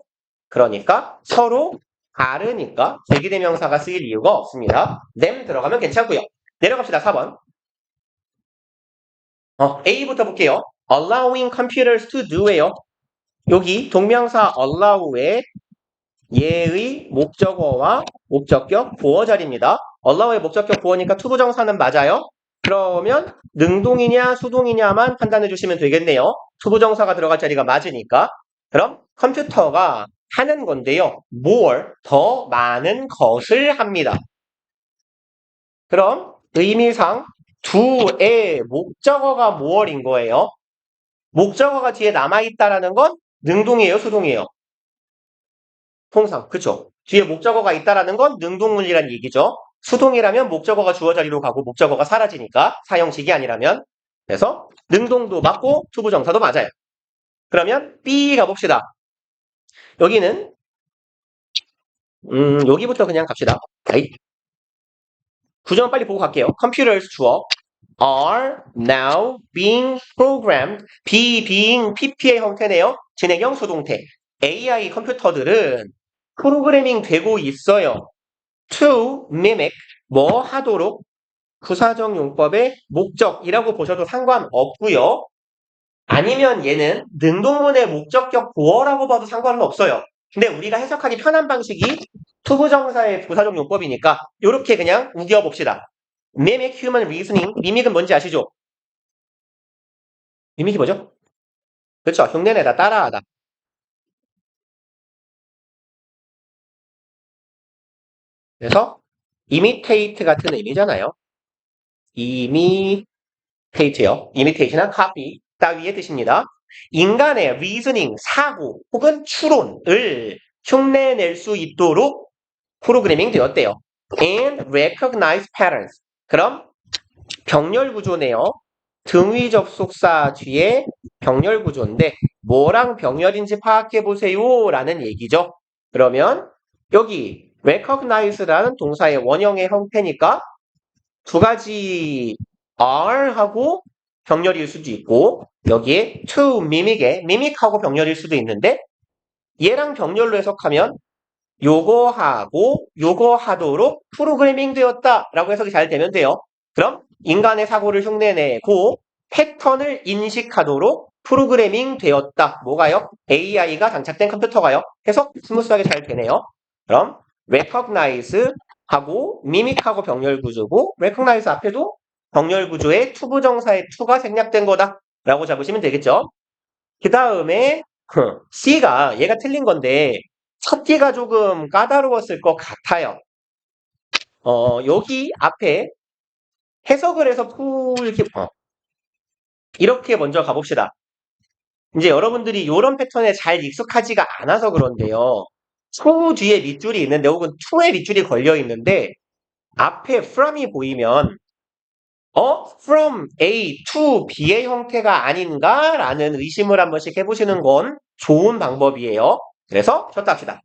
그러니까 서로 다르니까 제기대명사가 쓰일 이유가 없습니다. them 들어가면 괜찮고요. 내려갑시다. 4번. A부터 볼게요. allowing computers to do예요. 여기 동명사 allow의 얘의 목적어와 목적격 보어 자리입니다. allow의 목적격 보어니까 투부정사는 맞아요. 그러면 능동이냐 수동이냐만 판단해 주시면 되겠네요. 투부정사가 들어갈 자리가 맞으니까. 그럼 컴퓨터가 하는 건데요. more, 더 많은 것을 합니다. 그럼 의미상 do의 목적어가 more인 거예요. 목적어가 뒤에 남아있다라는 건 능동이에요, 수동이에요? 통상, 그쵸? 뒤에 목적어가 있다라는 건 능동문이라는 얘기죠. 수동이라면 목적어가 주어 자리로 가고 목적어가 사라지니까 사형식이 아니라면. 그래서 능동도 맞고 투부정사도 맞아요. 그러면 B 가봅시다. 여기는 여기부터 그냥 갑시다. 구조는 빨리 보고 갈게요. Computers 주어 are now being programmed. being PP의 형태네요. 진행형 수동태. AI 컴퓨터들은 프로그래밍 되고 있어요. to mimic 뭐 하도록 부사적 용법의 목적이라고 보셔도 상관없고요. 아니면 얘는 능동문의 목적격 보어라고 봐도 상관은 없어요. 근데 우리가 해석하기 편한 방식이 투부정사의 부사적 용법이니까 이렇게 그냥 우겨봅시다. Mimic human reasoning. 미믹은 뭔지 아시죠? 미믹이 뭐죠? 그렇죠. 흉내내다, 따라하다. 그래서 imitate 같은 의미잖아요. imitate요. imitation은 copy 따위의 뜻입니다. 인간의 reasoning, 사고 혹은 추론을 흉내낼 수 있도록 프로그래밍 되었대요. And recognize patterns. 그럼 병렬 구조네요. 등위 접속사 뒤에 병렬 구조인데 뭐랑 병렬인지 파악해 보세요 라는 얘기죠. 그러면 여기 recognize라는 동사의 원형의 형태니까 두 가지 are하고 병렬일 수도 있고 여기에 to mimic에 mimic하고 병렬일 수도 있는데 얘랑 병렬로 해석하면 요거 하고 요거 하도록 프로그래밍 되었다라고 해석이 잘 되면 돼요. 그럼 인간의 사고를 흉내내고 패턴을 인식하도록 프로그래밍 되었다. 뭐가요? AI가 장착된 컴퓨터가요. 해석 스무스하게 잘 되네요. 그럼 recognize 하고 mimic하고 병렬 구조고 recognize 앞에도 병렬 구조에 투부정사의 투가 생략된 거다라고 잡으시면 되겠죠. 그 다음에 C가 얘가 틀린 건데 찾기가 조금 까다로웠을 것 같아요. 여기 앞에 해석을 해서 풀기 이렇게 먼저 가봅시다. 이제 여러분들이 이런 패턴에 잘 익숙하지가 않아서 그런데요. to 뒤에 밑줄이 있는데 혹은 to에 밑줄이 걸려 있는데 앞에 from이 보이면 from A to B의 형태가 아닌가라는 의심을 한 번씩 해보시는 건 좋은 방법이에요. 그래서 쉬었다 합시다.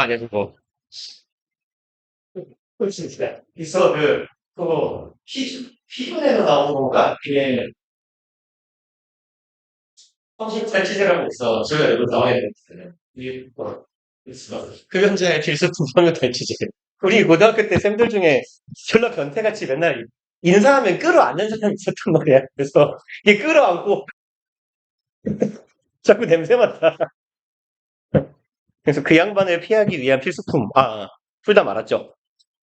네, 그거. 진짜. 있어, 그거, 피부에서 나오는 건가? 그게, 성신철 치즈라고 있어. 저희가 이거 나와야 되거든요. 이게 뭐, 있어. 흡연자의 필수품 성유달 치즈. 우리 고등학교 때 쌤들 중에 졸라 변태같이 맨날 인사하면 끌어안는 사람이 있었단 말이야. 그래서 이게 끌어안고 자꾸 냄새 맡아. 그래서 그 양반을 피하기 위한 필수품. 풀 다 말았죠.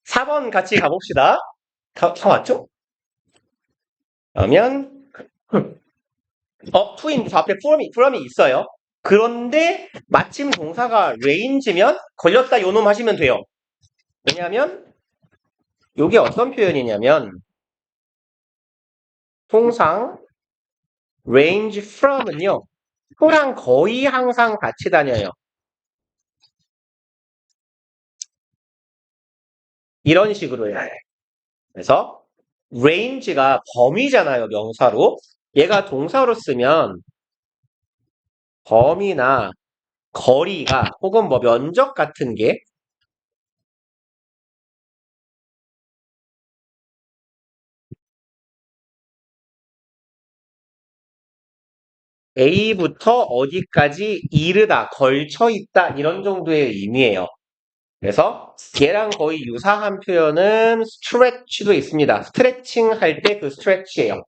4번 같이 가봅시다. 다 왔죠? 그러면, 투인, 저 앞에 from이 있어요. 그런데 마침 동사가 range면 걸렸다 요놈 하시면 돼요. 왜냐하면 이게 어떤 표현이냐면 통상 range from은요. to랑 거의 항상 같이 다녀요. 이런 식으로 해요. 그래서 range가 범위잖아요. 명사로. 얘가 동사로 쓰면 범위나 거리가 혹은 뭐 면적 같은 게 A부터 어디까지 이르다, 걸쳐 있다 이런 정도의 의미예요. 그래서 얘랑 거의 유사한 표현은 stretch도 있습니다. 스트레칭 할 때 그 stretch예요.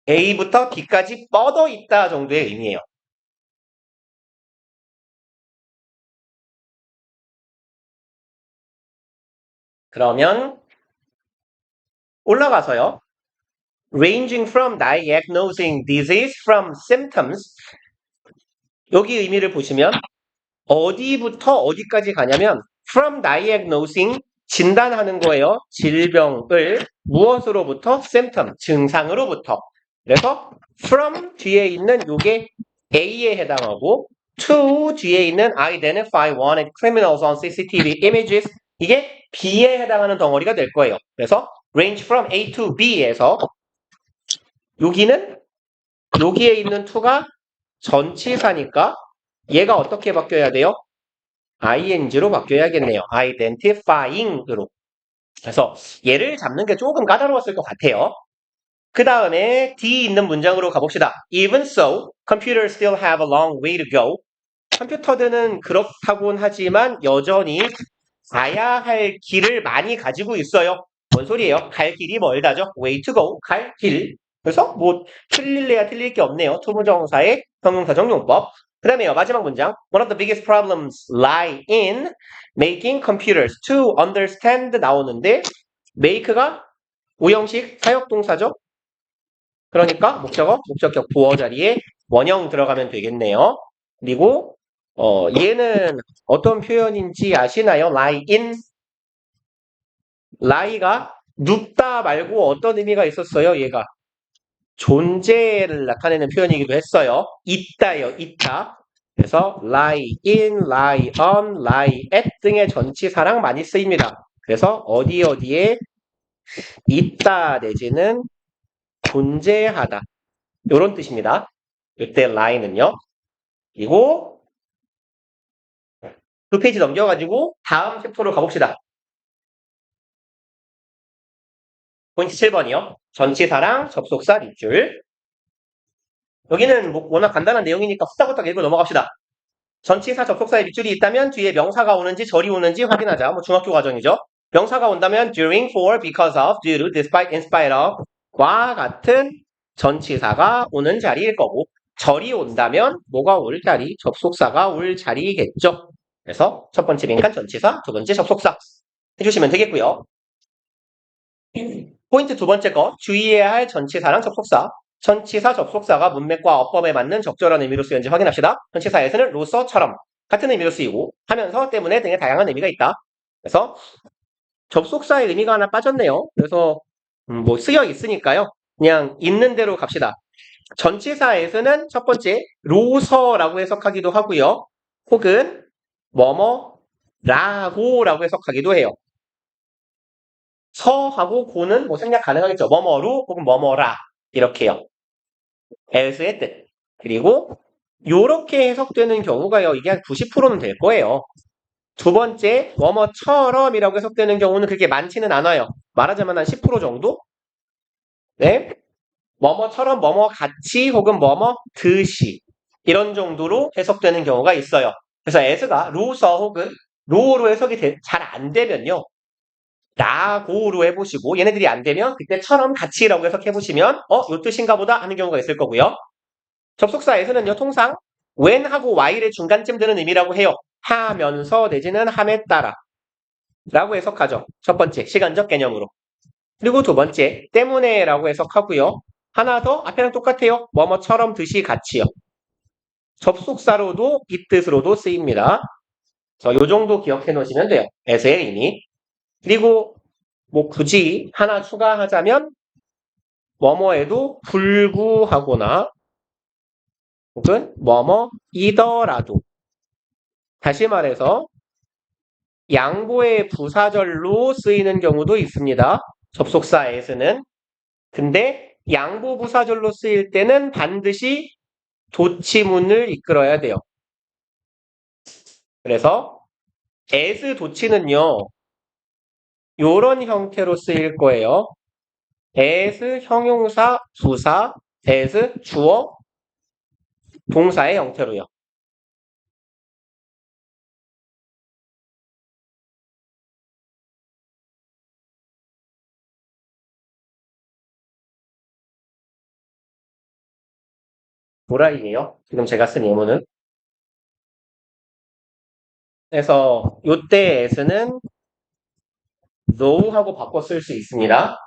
A부터 B까지 뻗어 있다 정도의 의미예요. 그러면 올라가서요. Ranging from diagnosing disease from symptoms 여기 의미를 보시면 어디부터 어디까지 가냐면 from diagnosing 진단하는 거예요. 질병을 무엇으로부터? symptom 증상으로부터. 그래서 from 뒤에 있는 요게 A에 해당하고 to 뒤에 있는 identify wanted criminals on CCTV images 이게 B에 해당하는 덩어리가 될 거예요. 그래서 range from A to B에서 여기는 여기에 있는 to가 전치사니까 얘가 어떻게 바뀌어야 돼요? ing로 바뀌어야겠네요. identifying으로. 그래서 얘를 잡는 게 조금 까다로웠을 것 같아요. 그 다음에 D 있는 문장으로 가봅시다. Even so, computers still have a long way to go. 컴퓨터들은 그렇다곤 하지만 여전히 가야 할 길을 많이 가지고 있어요. 뭔 소리예요? 갈 길이 멀다죠? way to go, 갈 길. 그래서 뭐 틀릴래야 틀릴 게 없네요. 투부정사의 형용사적 용법. 그 다음에요. 마지막 문장. One of the biggest problems lie in making computers to understand 나오는데 make가 오형식 사역동사죠. 그러니까 목적격 부어 자리에 원형 들어가면 되겠네요. 그리고 얘는 어떤 표현인지 아시나요? lie in lie가 눕다 말고 어떤 의미가 있었어요? 얘가 존재를 나타내는 표현이기도 했어요. 있다요, 있다. 그래서 lie in, lie on, lie at 등의 전치사랑 많이 쓰입니다. 그래서 어디에 있다 내지는 존재하다. 이런 뜻입니다. 이때 lie는요. 그리고 두 페이지 넘겨가지고 다음 챕터로 가봅시다. 포인트 7번이요. 전치사랑 접속사 밑줄. 여기는 뭐 워낙 간단한 내용이니까 후딱후딱 읽고 넘어갑시다. 전치사 접속사에 밑줄이 있다면 뒤에 명사가 오는지 절이 오는지 확인하자. 뭐 중학교 과정이죠. 명사가 온다면 during, for, because of, due to, despite, in spite of 과 같은 전치사가 오는 자리일 거고 절이 온다면 뭐가 올 자리? 접속사가 올 자리겠죠. 그래서 첫 번째 빈칸 전치사, 두 번째 접속사 해주시면 되겠고요. 포인트 두 번째 거 주의해야 할 전치사랑 접속사. 전치사 접속사가 문맥과 어법에 맞는 적절한 의미로 쓰였는지 확인합시다. 전치사에서는 로서처럼 같은 의미로 쓰이고 하면서 때문에 등의 다양한 의미가 있다. 그래서 접속사의 의미가 하나 빠졌네요. 그래서 뭐 쓰여 있으니까요. 그냥 있는 대로 갑시다. 전치사에서는 첫 번째 로서라고 해석하기도 하고요. 혹은 뭐뭐라고라고 해석하기도 해요. 서하고 고는 뭐 생략 가능하겠죠. 뭐뭐로 혹은 뭐뭐라 이렇게요. else의 뜻. 그리고 요렇게 해석되는 경우가요. 이게 한 90%는 될 거예요. 두 번째, 뭐뭐처럼이라고 해석되는 경우는 그렇게 많지는 않아요. 말하자면 한 10% 정도? 네. 뭐뭐처럼 뭐뭐 같이 혹은 뭐뭐 듯이 이런 정도로 해석되는 경우가 있어요. 그래서 as가 루서 혹은 로로 해석이 잘 안 되면요. 라고로 해보시고 얘네들이 안 되면 그때처럼 같이라고 해석해보시면 요 뜻인가 보다 하는 경우가 있을 거고요. 접속사 as는요. 통상 when하고 while의 중간쯤 드는 의미라고 해요. 하면서 내지는 함에 따라 라고 해석하죠. 첫 번째, 시간적 개념으로. 그리고 두 번째, 때문에라고 해석하고요. 하나 더, 앞에랑 똑같아요. 뭐뭐처럼 듯이 같이요. 접속사로도 이 뜻으로도 쓰입니다. 요 정도 기억해 놓으시면 돼요. as의 의미. 그리고 뭐 굳이 하나 추가하자면 뭐뭐에도 불구하거나 혹은 뭐뭐이더라도 다시 말해서 양보의 부사절로 쓰이는 경우도 있습니다. 접속사 as는. 근데 양보 부사절로 쓰일 때는 반드시 도치문을 이끌어야 돼요. 그래서 as 도치는요. 요런 형태로 쓰일 거예요. as 형용사 부사 as 주어 동사의 형태로요. 도라이에요. 지금 제가 쓴 예문은. 그래서 요때 as는 know하고 바꿔 쓸 수 있습니다.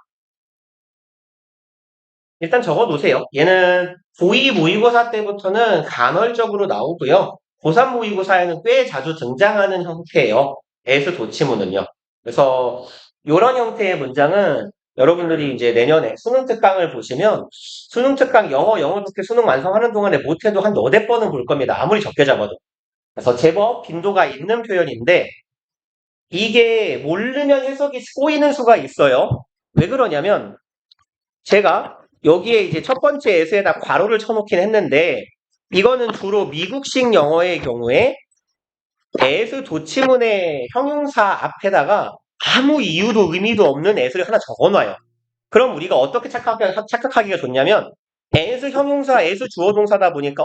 일단 적어 놓으세요. 얘는 고2 모의고사 때부터는 간헐적으로 나오고요. 고3 모의고사에는 꽤 자주 등장하는 형태예요. as 도치문은요. 그래서 이런 형태의 문장은 여러분들이 이제 내년에 수능 특강을 보시면 수능 특강 영어 독해 수능 완성하는 동안에 못해도 한 너댓 번은 볼 겁니다. 아무리 적게 잡아도. 그래서 제법 빈도가 있는 표현인데 이게 모르면 해석이 꼬이는 수가 있어요. 왜 그러냐면 제가 여기에 이제 첫 번째 에서에다 괄호를 쳐놓긴 했는데 이거는 주로 미국식 영어의 경우에 as 도치문의 형용사 앞에다가 아무 이유도 의미도 없는 as를 하나 적어놔요. 그럼 우리가 어떻게 착각하기가 좋냐면 as 형용사, as 주어 동사다 보니까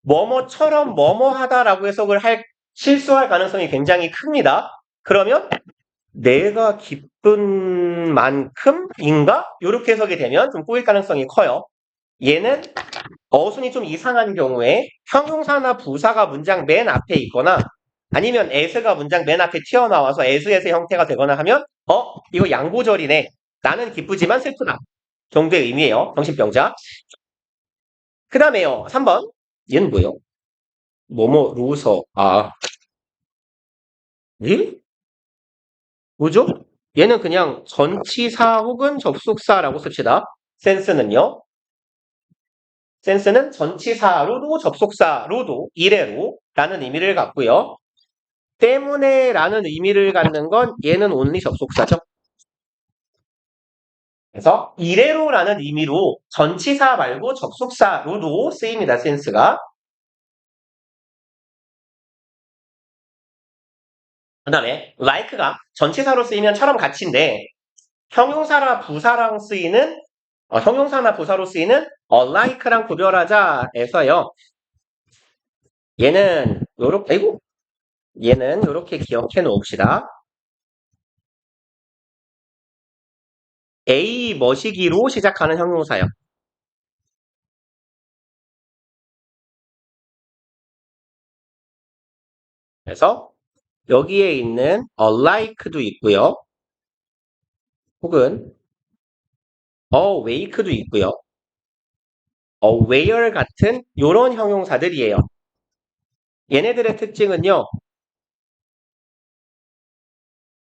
뭐뭐처럼 뭐뭐하다라고 해석을 실수할 가능성이 굉장히 큽니다. 그러면 내가 기쁜 만큼인가? 이렇게 해석이 되면 좀 꼬일 가능성이 커요. 얘는 어순이 좀 이상한 경우에 형용사나 부사가 문장 맨 앞에 있거나 아니면 as가 문장 맨 앞에 튀어나와서 as의 형태가 되거나 하면 이거 양보절이네. 나는 기쁘지만 슬프다. 정도의 의미예요. 정신병자. 그 다음에요. 3번. 얘는 뭐예요? 뭐뭐 루서. 예? 뭐죠? 얘는 그냥 전치사 혹은 접속사라고 씁시다. 센스는요. 센스는 전치사로도 접속사로도 이래로 라는 의미를 갖고요. 때문에 라는 의미를 갖는 건 얘는 only 접속사죠. 그래서 이래로라는 의미로 전치사 말고 접속사로도 쓰입니다. 센스가. 그 다음에 like가 전치사로 쓰이면 처럼 같이인데 형용사나 부사랑 쓰이는 형용사나 부사로 쓰이는 like랑 구별하자 해서요. 얘는 요렇게 기억해 놓읍시다. A 머시기로 시작하는 형용사요. 그래서 여기에 있는 alike도 있고요. 혹은 awake도 있고요. aware 같은 요런 형용사들이에요. 얘네들의 특징은요.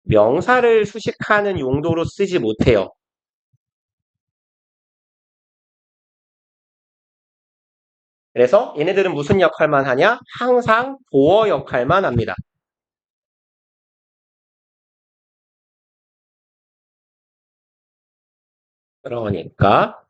명사를 수식하는 용도로 쓰지 못해요. 그래서 얘네들은 무슨 역할만 하냐? 항상 보어 역할만 합니다. 그러니까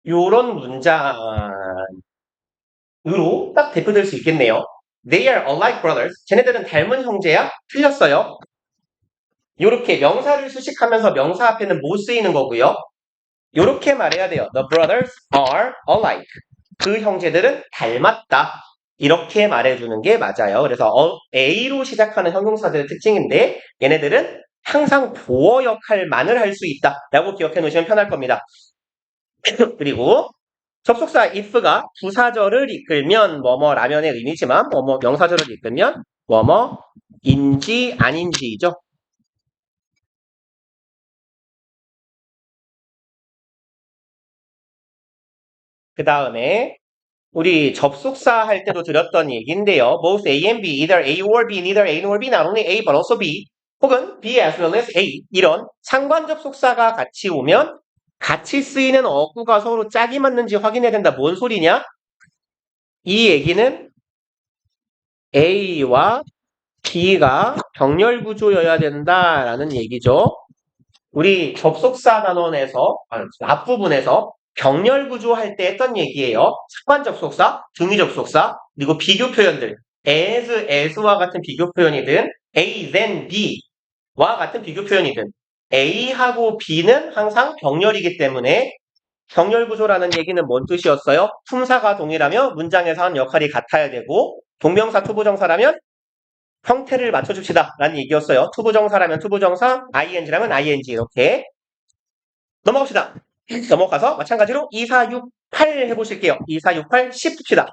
요런 문장으로 딱 대표될 수 있겠네요. They are alike brothers. 쟤네들은 닮은 형제야? 틀렸어요. 요렇게 명사를 수식하면서 명사 앞에는 못 쓰이는 거고요. 요렇게 말해야 돼요. The brothers are alike. 그 형제들은 닮았다. 이렇게 말해주는 게 맞아요. 그래서 A로 시작하는 형용사들의 특징인데 얘네들은 항상 보어 역할만을 할 수 있다. 라고 기억해 놓으시면 편할 겁니다. 그리고 접속사 if가 부사절을 이끌면 뭐뭐라면의 의미지만 뭐뭐 명사절을 이끌면 뭐뭐인지 아닌지죠. 그 다음에 우리 접속사 할 때도 드렸던 얘기인데요. Both A and B, either A or B, neither A nor B, not only A but also B, 혹은 B as well as A 이런 상관 접속사가 같이 오면 같이 쓰이는 어구가 서로 짝이 맞는지 확인해야 된다. 뭔 소리냐? 이 얘기는 A와 B가 병렬 구조여야 된다라는 얘기죠. 우리 접속사 단원에서 앞부분에서 병렬 구조 할 때 했던 얘기예요. 상관 접속사, 등위 접속사, 그리고 비교 표현들 as와 같은 비교 표현이든 A, then B와 같은 비교 표현이든 A하고 B는 항상 병렬이기 때문에 병렬 구조라는 얘기는 뭔 뜻이었어요? 품사가 동일하며 문장에서 하는 역할이 같아야 되고 동명사 투부정사라면 형태를 맞춰줍시다 라는 얘기였어요. 투부정사라면 투부정사, ing라면 ing 이렇게 넘어갑시다. 넘어가서 마찬가지로 2, 4, 6, 8 해보실게요. 2, 4, 6, 8, 10 둡시다.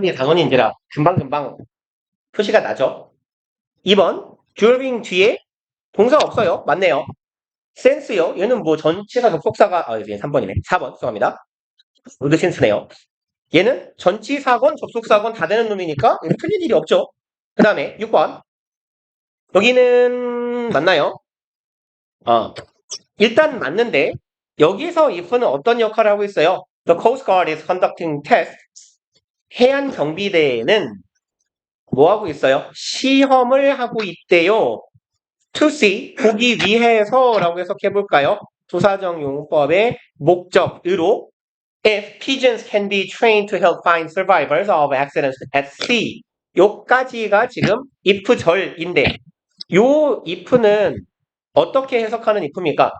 이게 당연히인지라 금방금방 표시가 나죠. 2번 during 뒤에 동사 없어요. 맞네요. sense요. 얘는 뭐 전치사 접속사가 얘 3번이네. 4번 죄송합니다. 로드 센스네요. 얘는 전치사건 접속사건 다 되는 놈이니까 틀린 일이 없죠. 그 다음에 6번 여기는 맞나요? 일단 맞는데 여기서 if는 어떤 역할을 하고 있어요? The Coast Guard is conducting tests. 해안 경비대에는 뭐 하고 있어요? 시험을 하고 있대요. To see, 보기 위해서라고 해석해 볼까요? 조사정 용법의 목적으로 if pigeons can be trained to help find survivors of accidents at sea. 요까지가 지금 if절인데 요 if는 어떻게 해석하는 if입니까?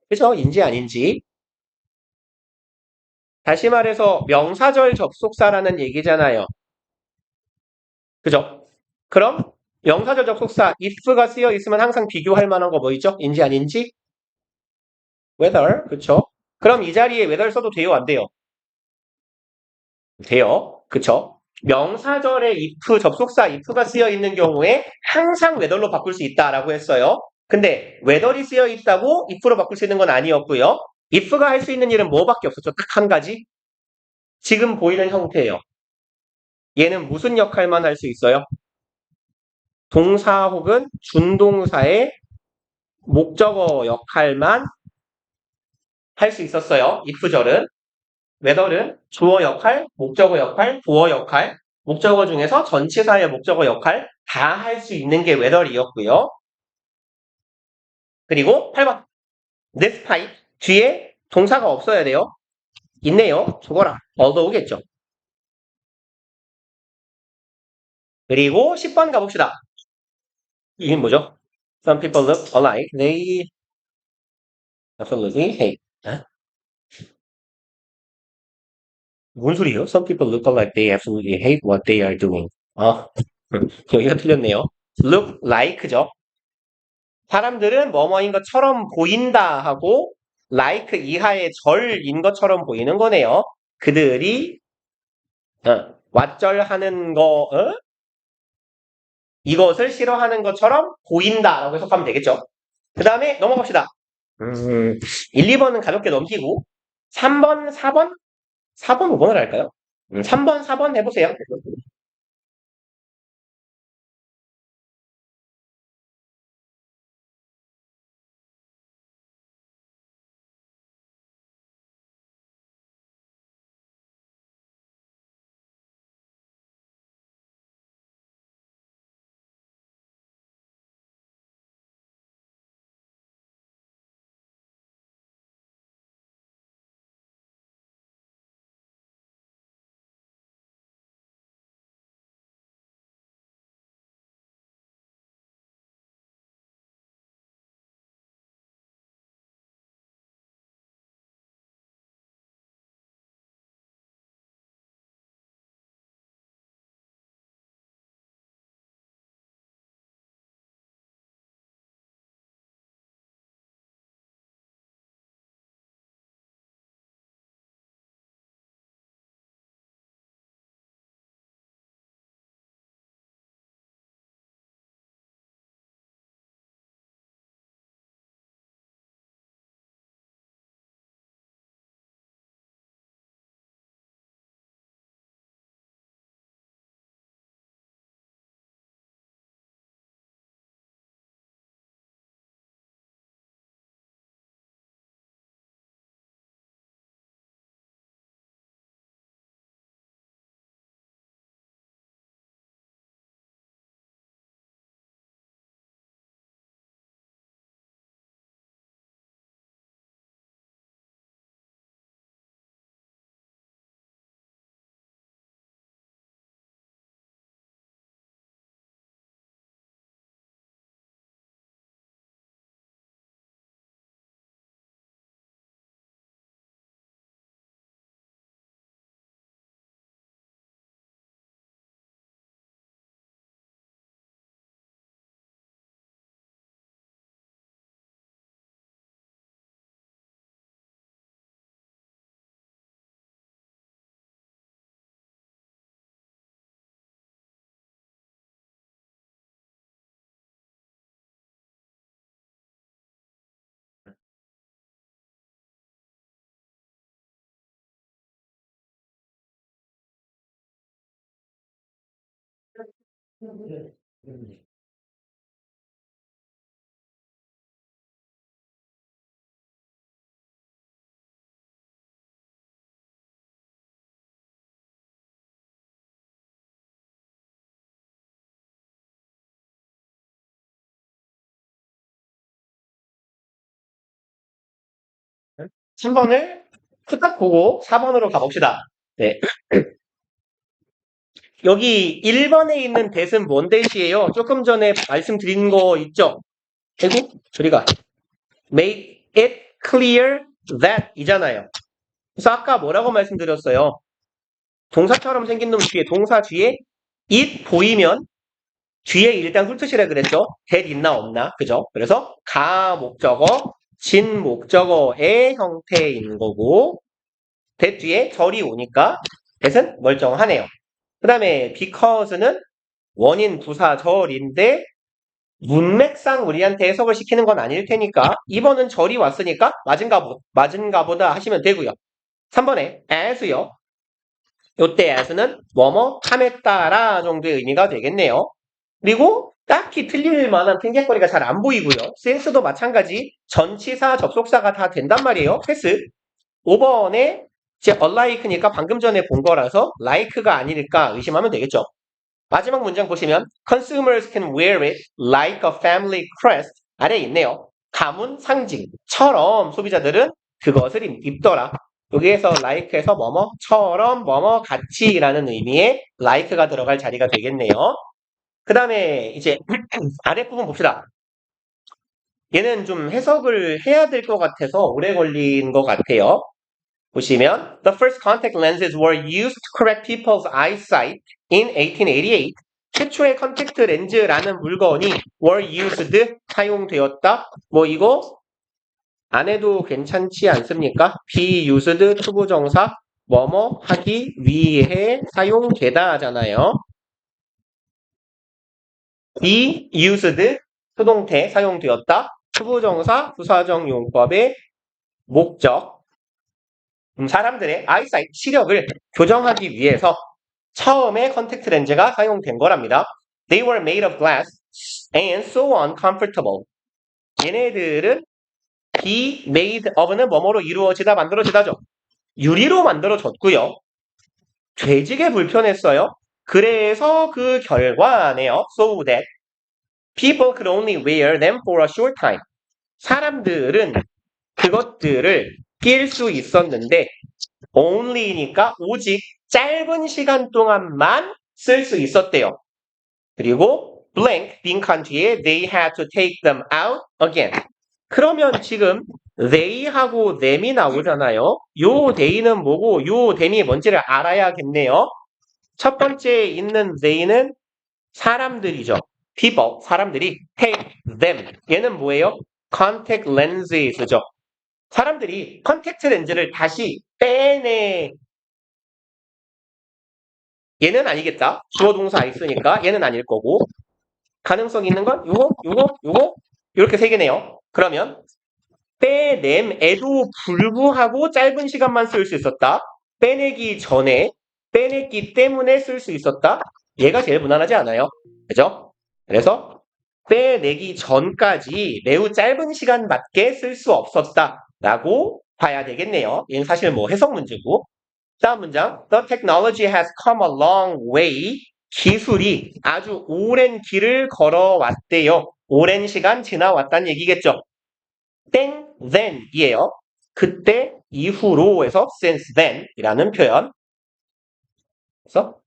그죠? 인지 아닌지. 다시 말해서 명사절 접속사라는 얘기잖아요. 그죠? 그럼 명사절 접속사 if가 쓰여 있으면 항상 비교할 만한 거 뭐 있죠? 인지 아닌지? whether. 그쵸? 그럼 이 자리에 whether 써도 돼요? 안 돼요? 돼요. 그쵸? 명사절에 if, 접속사 if가 쓰여 있는 경우에 항상 whether로 바꿀 수 있다라고 했어요. 근데 whether이 쓰여 있다고 if로 바꿀 수 있는 건 아니었고요. if가 할 수 있는 일은 뭐밖에 없었죠? 딱 한 가지. 지금 보이는 형태예요. 얘는 무슨 역할만 할 수 있어요? 동사 혹은 준동사의 목적어 역할만 할 수 있었어요. if절은. whether는 주어 역할, 목적어 역할, 보어 역할, 목적어 중에서 전치사의 목적어 역할 다 할 수 있는 게 whether이었고요. 그리고 8번 despite 뒤에 동사가 없어야 돼요. 있네요. 죽어라. although겠죠. 그리고 10번 가봅시다. 이게 뭐죠? Some people look alike. They absolutely hate. 에? 뭔 소리예요? Some people look alike. They absolutely hate what they are doing. 아, 여기가 틀렸네요. look like죠. 사람들은 뭐뭐인 것처럼 보인다 하고 like 이하의 절인 것처럼 보이는 거네요. 그들이 왓절하는 거, 이것을 싫어하는 것처럼 보인다라고 해석하면 되겠죠. 그 다음에 넘어갑시다. 1, 2번은 가볍게 넘기고 3번, 4번? 4번, 5번을 할까요? 3번, 4번 해보세요. 음. 3번을 후딱 보고 4번으로 가봅시다. 네. 여기 1번에 있는 that은 뭔 that이에요? 조금 전에 말씀드린 거 있죠? 아이고, 저리가. Make it clear that 이잖아요. 그래서 아까 뭐라고 말씀드렸어요? 동사처럼 생긴 놈 뒤에, 동사 뒤에 it 보이면 뒤에 일단 훑으시라 그랬죠? that 있나 없나? 그죠? 그래서 가 목적어, 진 목적어의 형태인 거고 that 뒤에 절이 오니까 that은 멀쩡하네요. 그 다음에 because는 원인 부사절인데 문맥상 우리한테 해석을 시키는 건 아닐 테니까 2번은 절이 왔으니까 맞은가 보다 하시면 되고요. 3번에 as요. 요때 as는 뭐뭐 함에 따라 정도의 의미가 되겠네요. 그리고 딱히 틀릴 만한 핑계거리가 잘 안 보이고요. since도 마찬가지 전치사 접속사가 다 된단 말이에요. 패스. 5번에 이제 unlike니까 방금 전에 본 거라서 like가 아닐까 의심하면 되겠죠. 마지막 문장 보시면 consumers can wear it like a family crest 아래에 있네요. 가문 상징처럼 소비자들은 그것을 입더라. 여기에서 like에서 뭐뭐처럼 뭐뭐 같이라는 의미의 like가 들어갈 자리가 되겠네요. 그 다음에 이제 아랫부분 봅시다. 얘는 좀 해석을 해야 될 것 같아서 오래 걸린 것 같아요. 보시면 The first contact lenses were used to correct people's eyesight in 1888. 최초의 컨택트 렌즈라는 물건이 were used 사용되었다. 뭐 이거 안 해도 괜찮지 않습니까? be used 투부정사 뭐뭐 하기 위해 사용되다잖아요. be used 수동태 사용되었다. 투부정사 부사적 용법의 목적 사람들의 eyesight 시력을 교정하기 위해서 처음에 컨택트 렌즈가 사용된 거랍니다. They were made of glass and so uncomfortable. 얘네들은 be made of는 뭐뭐로 이루어지다 만들어지다죠. 유리로 만들어졌고요. 되지게 불편했어요. 그래서 그 결과네요. So that people could only wear them for a short time. 사람들은 그것들을 낄 수 있었는데 only니까 오직 짧은 시간 동안만 쓸 수 있었대요. 그리고 blank 빈칸 뒤에 they had to take them out again. 그러면 지금 they하고 them이 나오잖아요. 요 they는 뭐고 요 them이 뭔지를 알아야겠네요. 첫 번째 있는 they는 사람들이죠. people, 사람들이 take them. 얘는 뭐예요? contact lenses죠. 사람들이 컨택트 렌즈를 다시 빼내. 얘는 아니겠다. 주어 동사 있으니까 얘는 아닐 거고. 가능성 있는 건 요거 이렇게 세 개네요. 그러면 빼냄에도 불구하고 짧은 시간만 쓸 수 있었다. 빼내기 전에 빼냈기 때문에 쓸 수 있었다. 얘가 제일 무난하지 않아요? 그죠? 그래서 빼내기 전까지 매우 짧은 시간밖에 쓸 수 없었다라고 봐야 되겠네요. 얘는 사실 뭐 해석 문제고. 다음 문장. The technology has come a long way. 기술이 아주 오랜 길을 걸어왔대요. 오랜 시간 지나왔다는 얘기겠죠. 땡, then 이에요. 그때 이후로에서 since then 이라는 표현. 그래서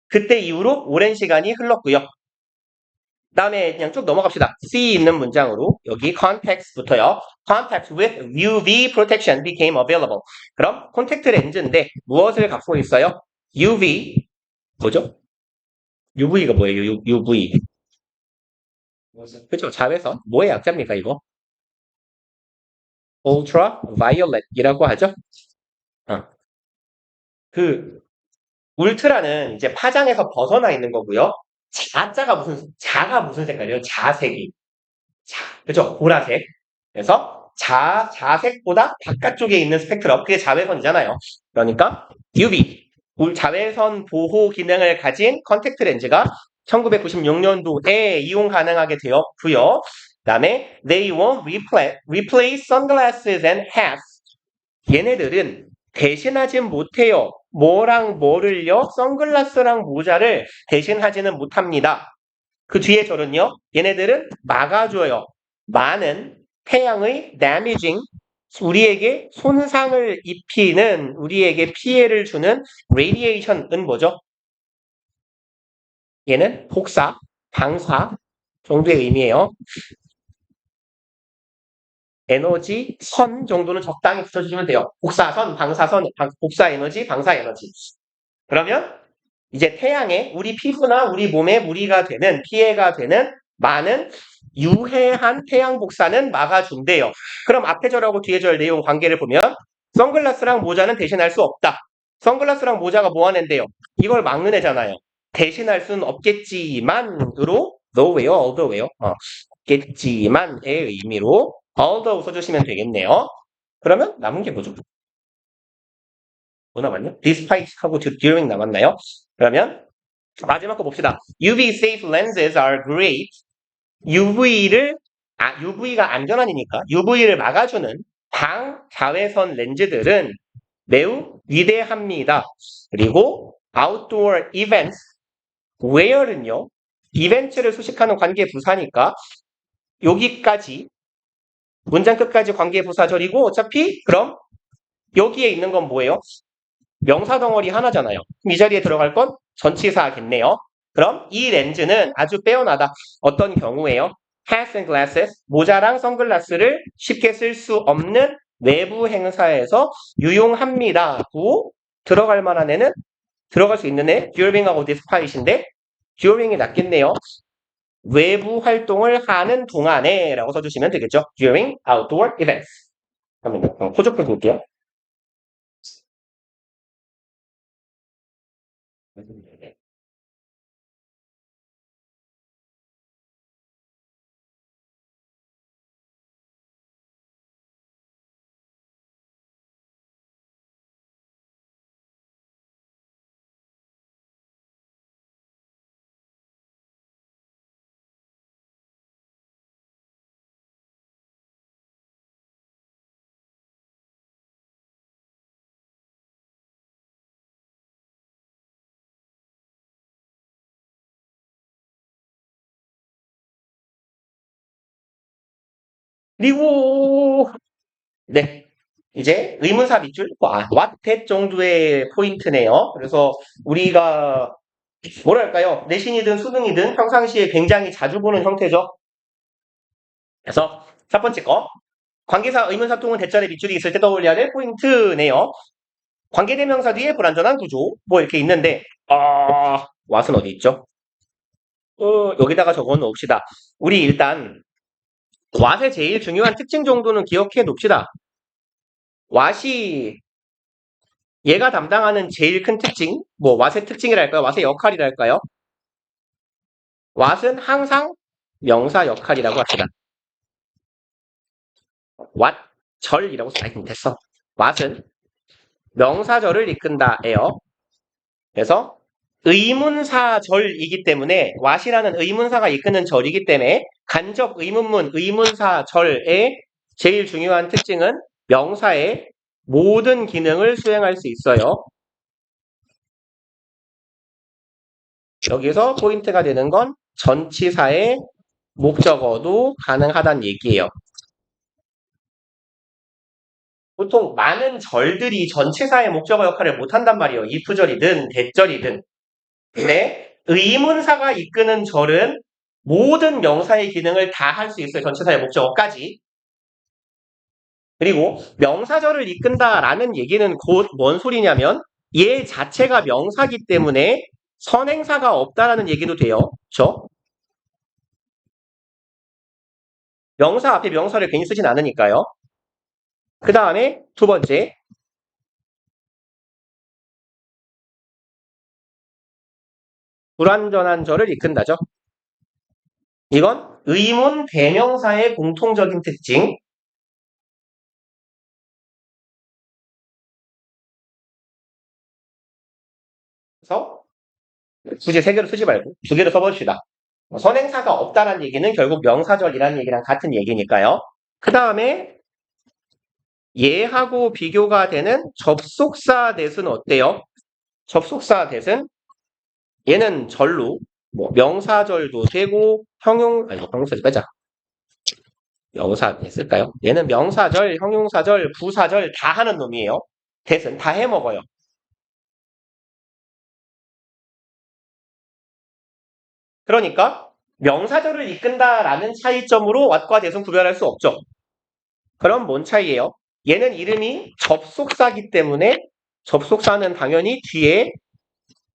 그때 이후로 오랜 시간이 흘렀고요. 다음에 그냥 쭉 넘어갑시다. C 있는 문장으로 여기 contacts부터요. Contacts with UV protection became available. 그럼 콘택트 렌즈인데 무엇을 갖고 있어요? UV 뭐죠? UV가 뭐예요? UV 그죠? 자외선 뭐의 약자입니까 이거? ultraviolet이라고 하죠. 그 울트라는 이제 파장에서 벗어나 있는 거고요. 자가 무슨 색깔이에요? 자색이. 그죠? 보라색. 그래서 자색보다 바깥쪽에 있는 스펙트럼, 그게 자외선이잖아요. 그러니까 UV, 자외선 보호 기능을 가진 컨택트 렌즈가 1996년도에 이용 가능하게 되었고요. 그 다음에 they won't replace sunglasses and hats. 얘네들은 대신하진 못해요. 뭐랑 뭐를요? 선글라스랑 모자를 대신하지는 못합니다. 그 뒤에 절은요. 얘네들은 막아줘요. 많은 태양의 damaging, 우리에게 손상을 입히는, 우리에게 피해를 주는 radiation은 뭐죠? 얘는 복사, 방사 정도의 의미예요. 에너지, 선 정도는 적당히 붙여주시면 돼요. 복사선, 방사선, 복사 에너지, 방사 에너지. 그러면 이제 태양에 우리 피부나 우리 몸에 무리가 되는, 피해가 되는 많은 유해한 태양 복사는 막아준대요. 그럼 앞에 절하고 뒤에 절 내용 관계를 보면 선글라스랑 모자는 대신할 수 없다. 선글라스랑 모자가 뭐 하는 데요? 이걸 막는 애잖아요. 대신할 수는 없겠지만으로 nowhere, although 없겠지만의 의미로 although 써주시면 되겠네요. 그러면 남은 게 뭐죠? 뭐 남았냐? despite하고 during 남았나요? 그러면 마지막 거 봅시다. UV safe lenses are great. UV가 안전한이니까 UV를 막아주는 방자외선 렌즈들은 매우 위대합니다. 그리고 outdoor events, where는요, 이벤트를 수식하는 관계 부사니까 여기까지 문장 끝까지 관계 부사절이고 어차피 그럼 여기에 있는 건 뭐예요? 명사 덩어리 하나잖아요. 그럼 이 자리에 들어갈 건 전치사겠네요. 그럼 이 렌즈는 아주 빼어나다. 어떤 경우에요? hats and glasses, 모자랑 선글라스를 쉽게 쓸 수 없는 외부 행사에서 유용합니다. 고 들어갈 만한 애는 들어갈 수 있는 애 during하고 despite인데 during이 낫겠네요. 외부 활동을 하는 동안에 라고 써주시면 되겠죠. during outdoor events. 그럼 호적표 볼게요. 그리고 네, 이제 의문사 밑줄 what that 정도의 포인트네요. 그래서 우리가 뭐랄까요, 내신이든 수능이든 평상시에 굉장히 자주 보는 형태죠. 그래서 첫 번째 거 관계사 의문사 통은 대절의 밑줄이 있을 때 떠올려야 될 포인트네요. 관계대명사 뒤에 불완전한 구조 뭐 이렇게 있는데 what은 어디 있죠? 여기다가 적어 놓읍시다. 우리 일단 what의 제일 중요한 특징 정도는 기억해 놓읍시다. what이 얘가 담당하는 제일 큰 특징, 뭐 what의 특징이랄까요? what의 역할이랄까요? what은 항상 명사 역할이라고 합시다. what 절이라고 됐어. what은 명사절을 이끈다예요. 그래서 의문사절이기 때문에 what이라는 의문사가 이끄는 절이기 때문에 간접 의문문 의문사절의 제일 중요한 특징은 명사의 모든 기능을 수행할 수 있어요. 여기서 포인트가 되는 건 전치사의 목적어도 가능하다는 얘기예요. 보통 많은 절들이 전치사의 목적어 역할을 못한단 말이에요. if절이든 대절이든. 근데 의문사가 이끄는 절은 모든 명사의 기능을 다 할 수 있어요. 전치사의 목적어까지. 그리고 명사절을 이끈다라는 얘기는 곧 뭔 소리냐면 얘 자체가 명사기 때문에 선행사가 없다라는 얘기도 돼요. 그렇죠? 명사 앞에 명사를 괜히 쓰진 않으니까요. 그 다음에 두 번째 불완전한 절을 이끈다죠. 이건 의문 대명사의 공통적인 특징. 그래서 굳이 세 개로 쓰지 말고 두 개로 써봅시다. 선행사가 없다는 얘기는 결국 명사절이라는 얘기랑 같은 얘기니까요. 그 다음에 얘하고 비교가 되는 접속사 대수는 어때요? 접속사 대수는 얘는 절로 뭐 명사절도 되고 형용사절 빼자. 명사 했을까요? 얘는 명사절, 형용사절, 부사절 다 하는 놈이에요. 대신 다 해먹어요. 그러니까 명사절을 이끈다라는 차이점으로 what과 대승 구별할 수 없죠. 그럼 뭔 차이예요? 얘는 이름이 접속사기 때문에 접속사는 당연히 뒤에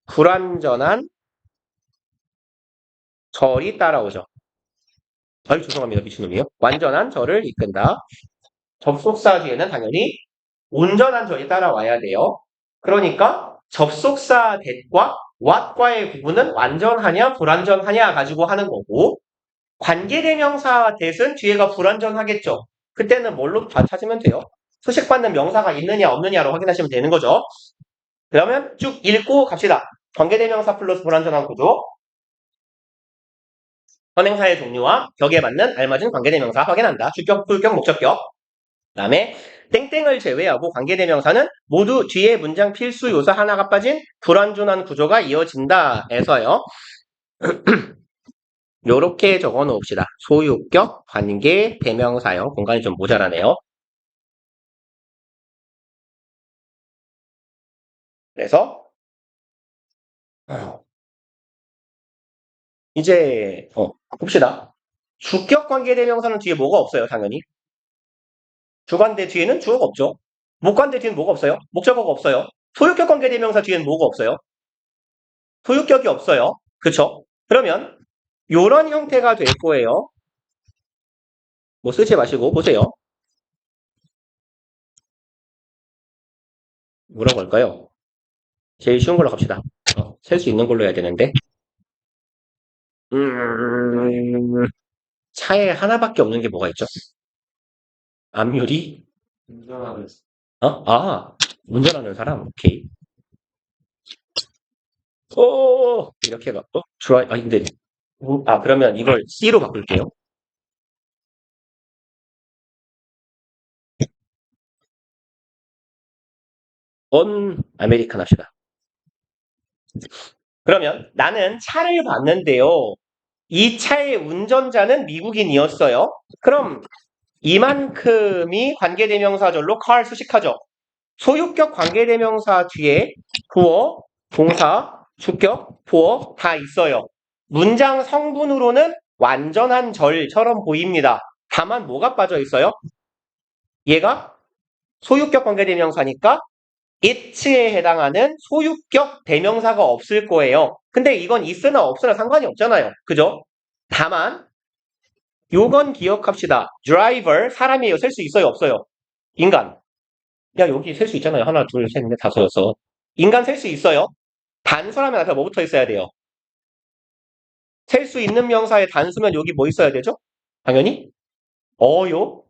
불완전한 절이 따라오죠. 아유 죄송합니다. 미친놈이요. 완전한 절을 이끈다. 접속사 뒤에는 당연히 온전한 절이 따라와야 돼요. 그러니까 접속사 that과 what과의 구분은 완전하냐 불완전하냐 가지고 하는 거고 관계대명사 that은 뒤에가 불완전하겠죠. 그때는 뭘로 다 찾으면 돼요? 수식받는 명사가 있느냐 없느냐로 확인하시면 되는 거죠. 그러면 쭉 읽고 갑시다. 관계대명사 플러스 불완전한 구조, 선행사의 종류와 격에 맞는 알맞은 관계대명사 확인한다. 주격, ful격, 목적격. 그 다음에 땡땡을 제외하고 관계대명사는 모두 뒤에 문장 필수 요소 하나가 빠진 불완전한 구조가 이어진다 해서요. 요렇게 적어 놓읍시다. 소유격, 관계, 대명사요. 공간이 좀 모자라네요. 그래서 이제 봅시다. 주격 관계대명사는 뒤에 뭐가 없어요, 당연히. 주관대 뒤에는 주어가 없죠. 목관대 뒤에는 뭐가 없어요? 목적어가 없어요. 소유격 관계대명사 뒤에는 뭐가 없어요? 소유격이 없어요. 그쵸? 그러면 요런 형태가 될 거예요. 뭐 쓰지 마시고 보세요. 뭐라고 할까요? 제일 쉬운 걸로 갑시다. 셀 수 있는 걸로 해야 되는데. 차에 하나밖에 없는 게 뭐가 있죠? 앞유리? 운전하는 운전하는 사람. 오케이. 이렇게 가. 좋아. 근데 그러면 이걸 C로 바꿀게요. 아메리칸 합시다. 그러면 나는 차를 봤는데요. 이 차의 운전자는 미국인이었어요. 그럼 이만큼이 관계대명사절로 car 수식하죠. 소유격 관계대명사 뒤에 부어, 동사, 주격, 보어 다 있어요. 문장 성분으로는 완전한 절처럼 보입니다. 다만 뭐가 빠져 있어요? 얘가 소유격 관계대명사니까 it에 해당하는 소유격 대명사가 없을 거예요. 근데 이건 있으나 없으나 상관이 없잖아요. 그죠? 다만 요건 기억합시다. driver 사람이에요. 셀 수 있어요? 없어요? 인간. 야 여기 셀 수 있잖아요. 하나 둘 셋 넷 다섯 여섯. 인간 셀 수 있어요? 단수라면 앞에 뭐 붙어 있어야 돼요? 셀 수 있는 명사의 단수면 여기 뭐 있어야 되죠? 당연히 어요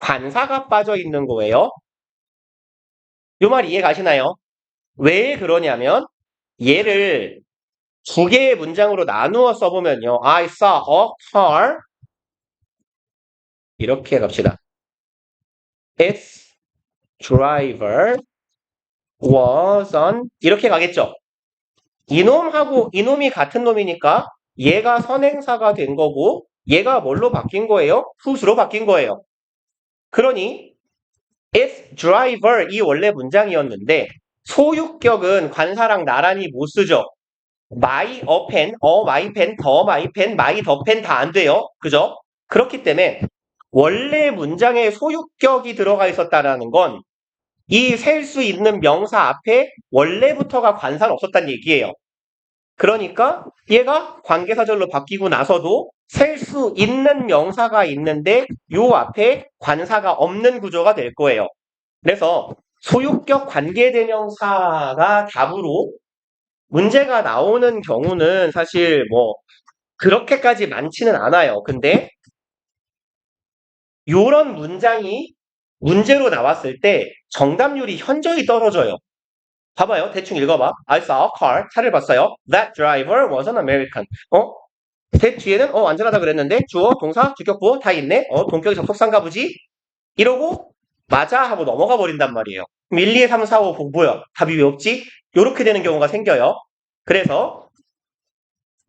관사가 빠져 있는 거예요. 요 말 이해 가시나요? 왜 그러냐면 얘를 두 개의 문장으로 나누어 써보면요. I saw a car 이렇게 갑시다. Its driver was on 이렇게 가겠죠. 이놈하고 이놈이 같은 놈이니까 얘가 선행사가 된 거고 얘가 뭘로 바뀐 거예요? who's로 바뀐 거예요. 그러니 its driver 이 원래 문장이었는데 소유격은 관사랑 나란히 못 쓰죠. my a pen, my pen, the my pen, my the pen 다 안 돼요. 그죠? 그렇기 때문에 원래 문장에 소유격이 들어가 있었다라는 건 이 셀 수 있는 명사 앞에 원래부터가 관사는 없었다는 얘기예요. 그러니까 얘가 관계사절로 바뀌고 나서도 셀 수 있는 명사가 있는데 요 앞에 관사가 없는 구조가 될 거예요. 그래서 소유격 관계대명사가 답으로 문제가 나오는 경우는 사실 뭐 그렇게까지 많지는 않아요. 근데 요런 문장이 문제로 나왔을 때 정답률이 현저히 떨어져요. 봐봐요. 대충 읽어봐. I saw a car. 차를 봤어요. That driver was an American. 대 뒤에는 안전하다 그랬는데 주어, 동사, 주격, 부어 다 있네. 동격이 접속사인가 보지? 이러고 맞아 하고 넘어가 버린단 말이에요. 1, 2, 3, 4, 5 뭐야? 답이 왜 없지? 요렇게 되는 경우가 생겨요. 그래서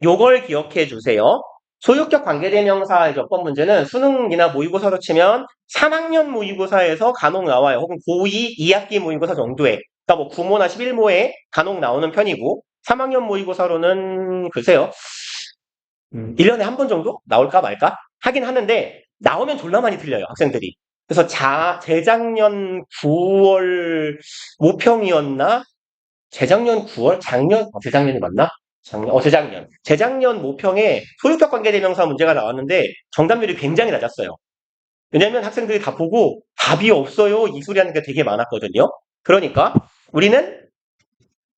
요걸 기억해 주세요. 소유격 관계대명사의 몇 번 문제는 수능이나 모의고사로 치면 3학년 모의고사에서 간혹 나와요. 혹은 고2, 2학기 모의고사 정도에. 그러니까 뭐 9모나 11모에 간혹 나오는 편이고 3학년 모의고사로는 글쎄요. 1년에 한 번 정도 나올까 말까 하긴 하는데 나오면 졸라 많이 틀려요. 학생들이. 그래서 재작년 9월 모평이었나? 재작년 9월? 재작년이 맞나? 재작년 모평에 소유격 관계대명사 문제가 나왔는데 정답률이 굉장히 낮았어요. 왜냐면 학생들이 다 보고 답이 없어요. 이 소리 하는 게 되게 많았거든요. 그러니까 우리는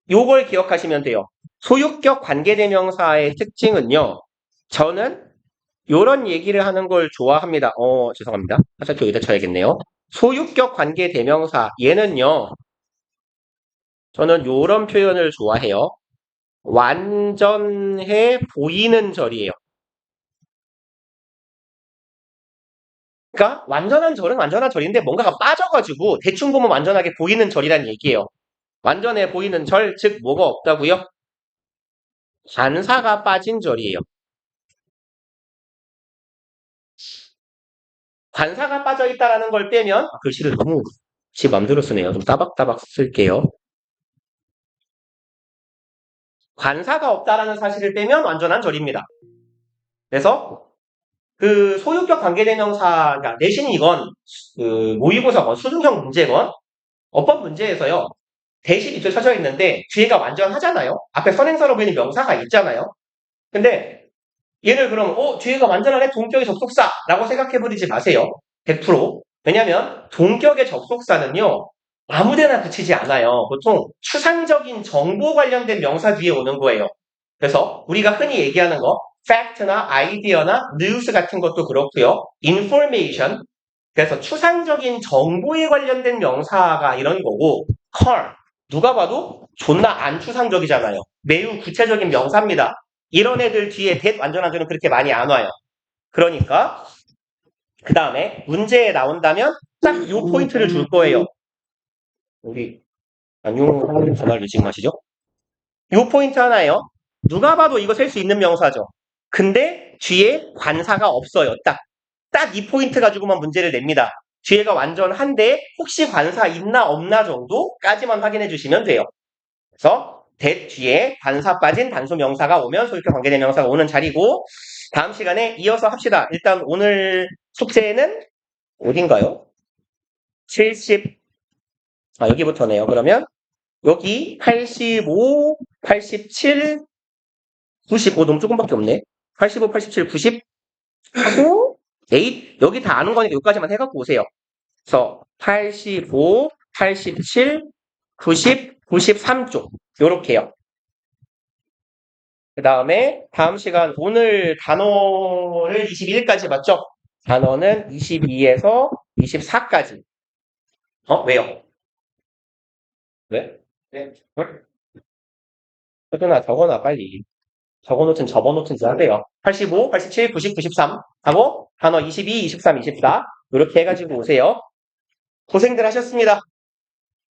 요걸 기억하시면 돼요. 소유격 관계대명사의 특징은요. 저는 요런 얘기를 하는 걸 좋아합니다. 죄송합니다. 화살표 여기다 쳐야겠네요. 소유격 관계대명사 얘는요. 저는 요런 표현을 좋아해요. 완전해 보이는 절이에요. 그러니까 완전한 절은 완전한 절인데 뭔가가 빠져가지고 대충 보면 완전하게 보이는 절이란 얘기예요. 완전해 보이는 절, 즉 뭐가 없다고요? 관사가 빠진 절이에요. 관사가 빠져 있다라는 걸 빼면 글씨를 너무 제 맘대로 쓰네요. 좀 따박따박 쓸게요. 관사가 없다라는 사실을 빼면 완전한 절입니다. 그래서 그 소유격 관계대명사, 그러니까 내신 이건 그 모의고사건 수능형 문제건 어법 문제에서요. 대신 입술 쳐져 있는데 뒤에가 완전하잖아요. 앞에 선행사로 보이는 명사가 있잖아요. 근데 얘를 그럼 뒤에가 완전하네 동격의 접속사라고 생각해버리지 마세요. 100%. 왜냐하면 동격의 접속사는요. 아무데나 붙이지 않아요. 보통 추상적인 정보 관련된 명사 뒤에 오는 거예요. 그래서 우리가 흔히 얘기하는 거 fact나 idea나 news 같은 것도 그렇고요. information 그래서 추상적인 정보에 관련된 명사가 이런 거고 컬 누가 봐도 존나 안 추상적이잖아요. 매우 구체적인 명사입니다. 이런 애들 뒤에 that 완전한 줄은 그렇게 많이 안 와요. 그러니까 그 다음에 문제에 나온다면 딱 요 포인트를 줄 거예요. 우리 안용 전화를 왜 지금 하시죠? 요 포인트 하나예요. 누가 봐도 이거 셀 수 있는 명사죠. 근데 뒤에 관사가 없어요. 딱 이 포인트 가지고만 문제를 냅니다. 뒤에가 완전한데 혹시 관사 있나 없나 정도까지만 확인해 주시면 돼요. 그래서 that 뒤에 관사 빠진 단수 명사가 오면 소유격 관계대명사가 오는 자리고 다음 시간에 이어서 합시다. 일단 오늘 숙제는 어딘가요? 70 여기부터네요. 그러면 여기 85, 87, 90 너무 조금밖에 없네. 85, 87, 90 하고 8 여기 다 아는 거니까 여기까지만 해갖고 오세요. 그래서 85, 87, 90, 93쪽 요렇게요. 그 다음에 다음 시간 오늘 단어를 21까지 맞죠? 단어는 22에서 24까지. 왜요? 왜? 네. 나 적어놔 빨리. 적어놓든 접어놓든지 하세요. 85, 87, 90, 93 하고 단어 22, 23, 24 이렇게 해가지고 오세요. 고생들 하셨습니다.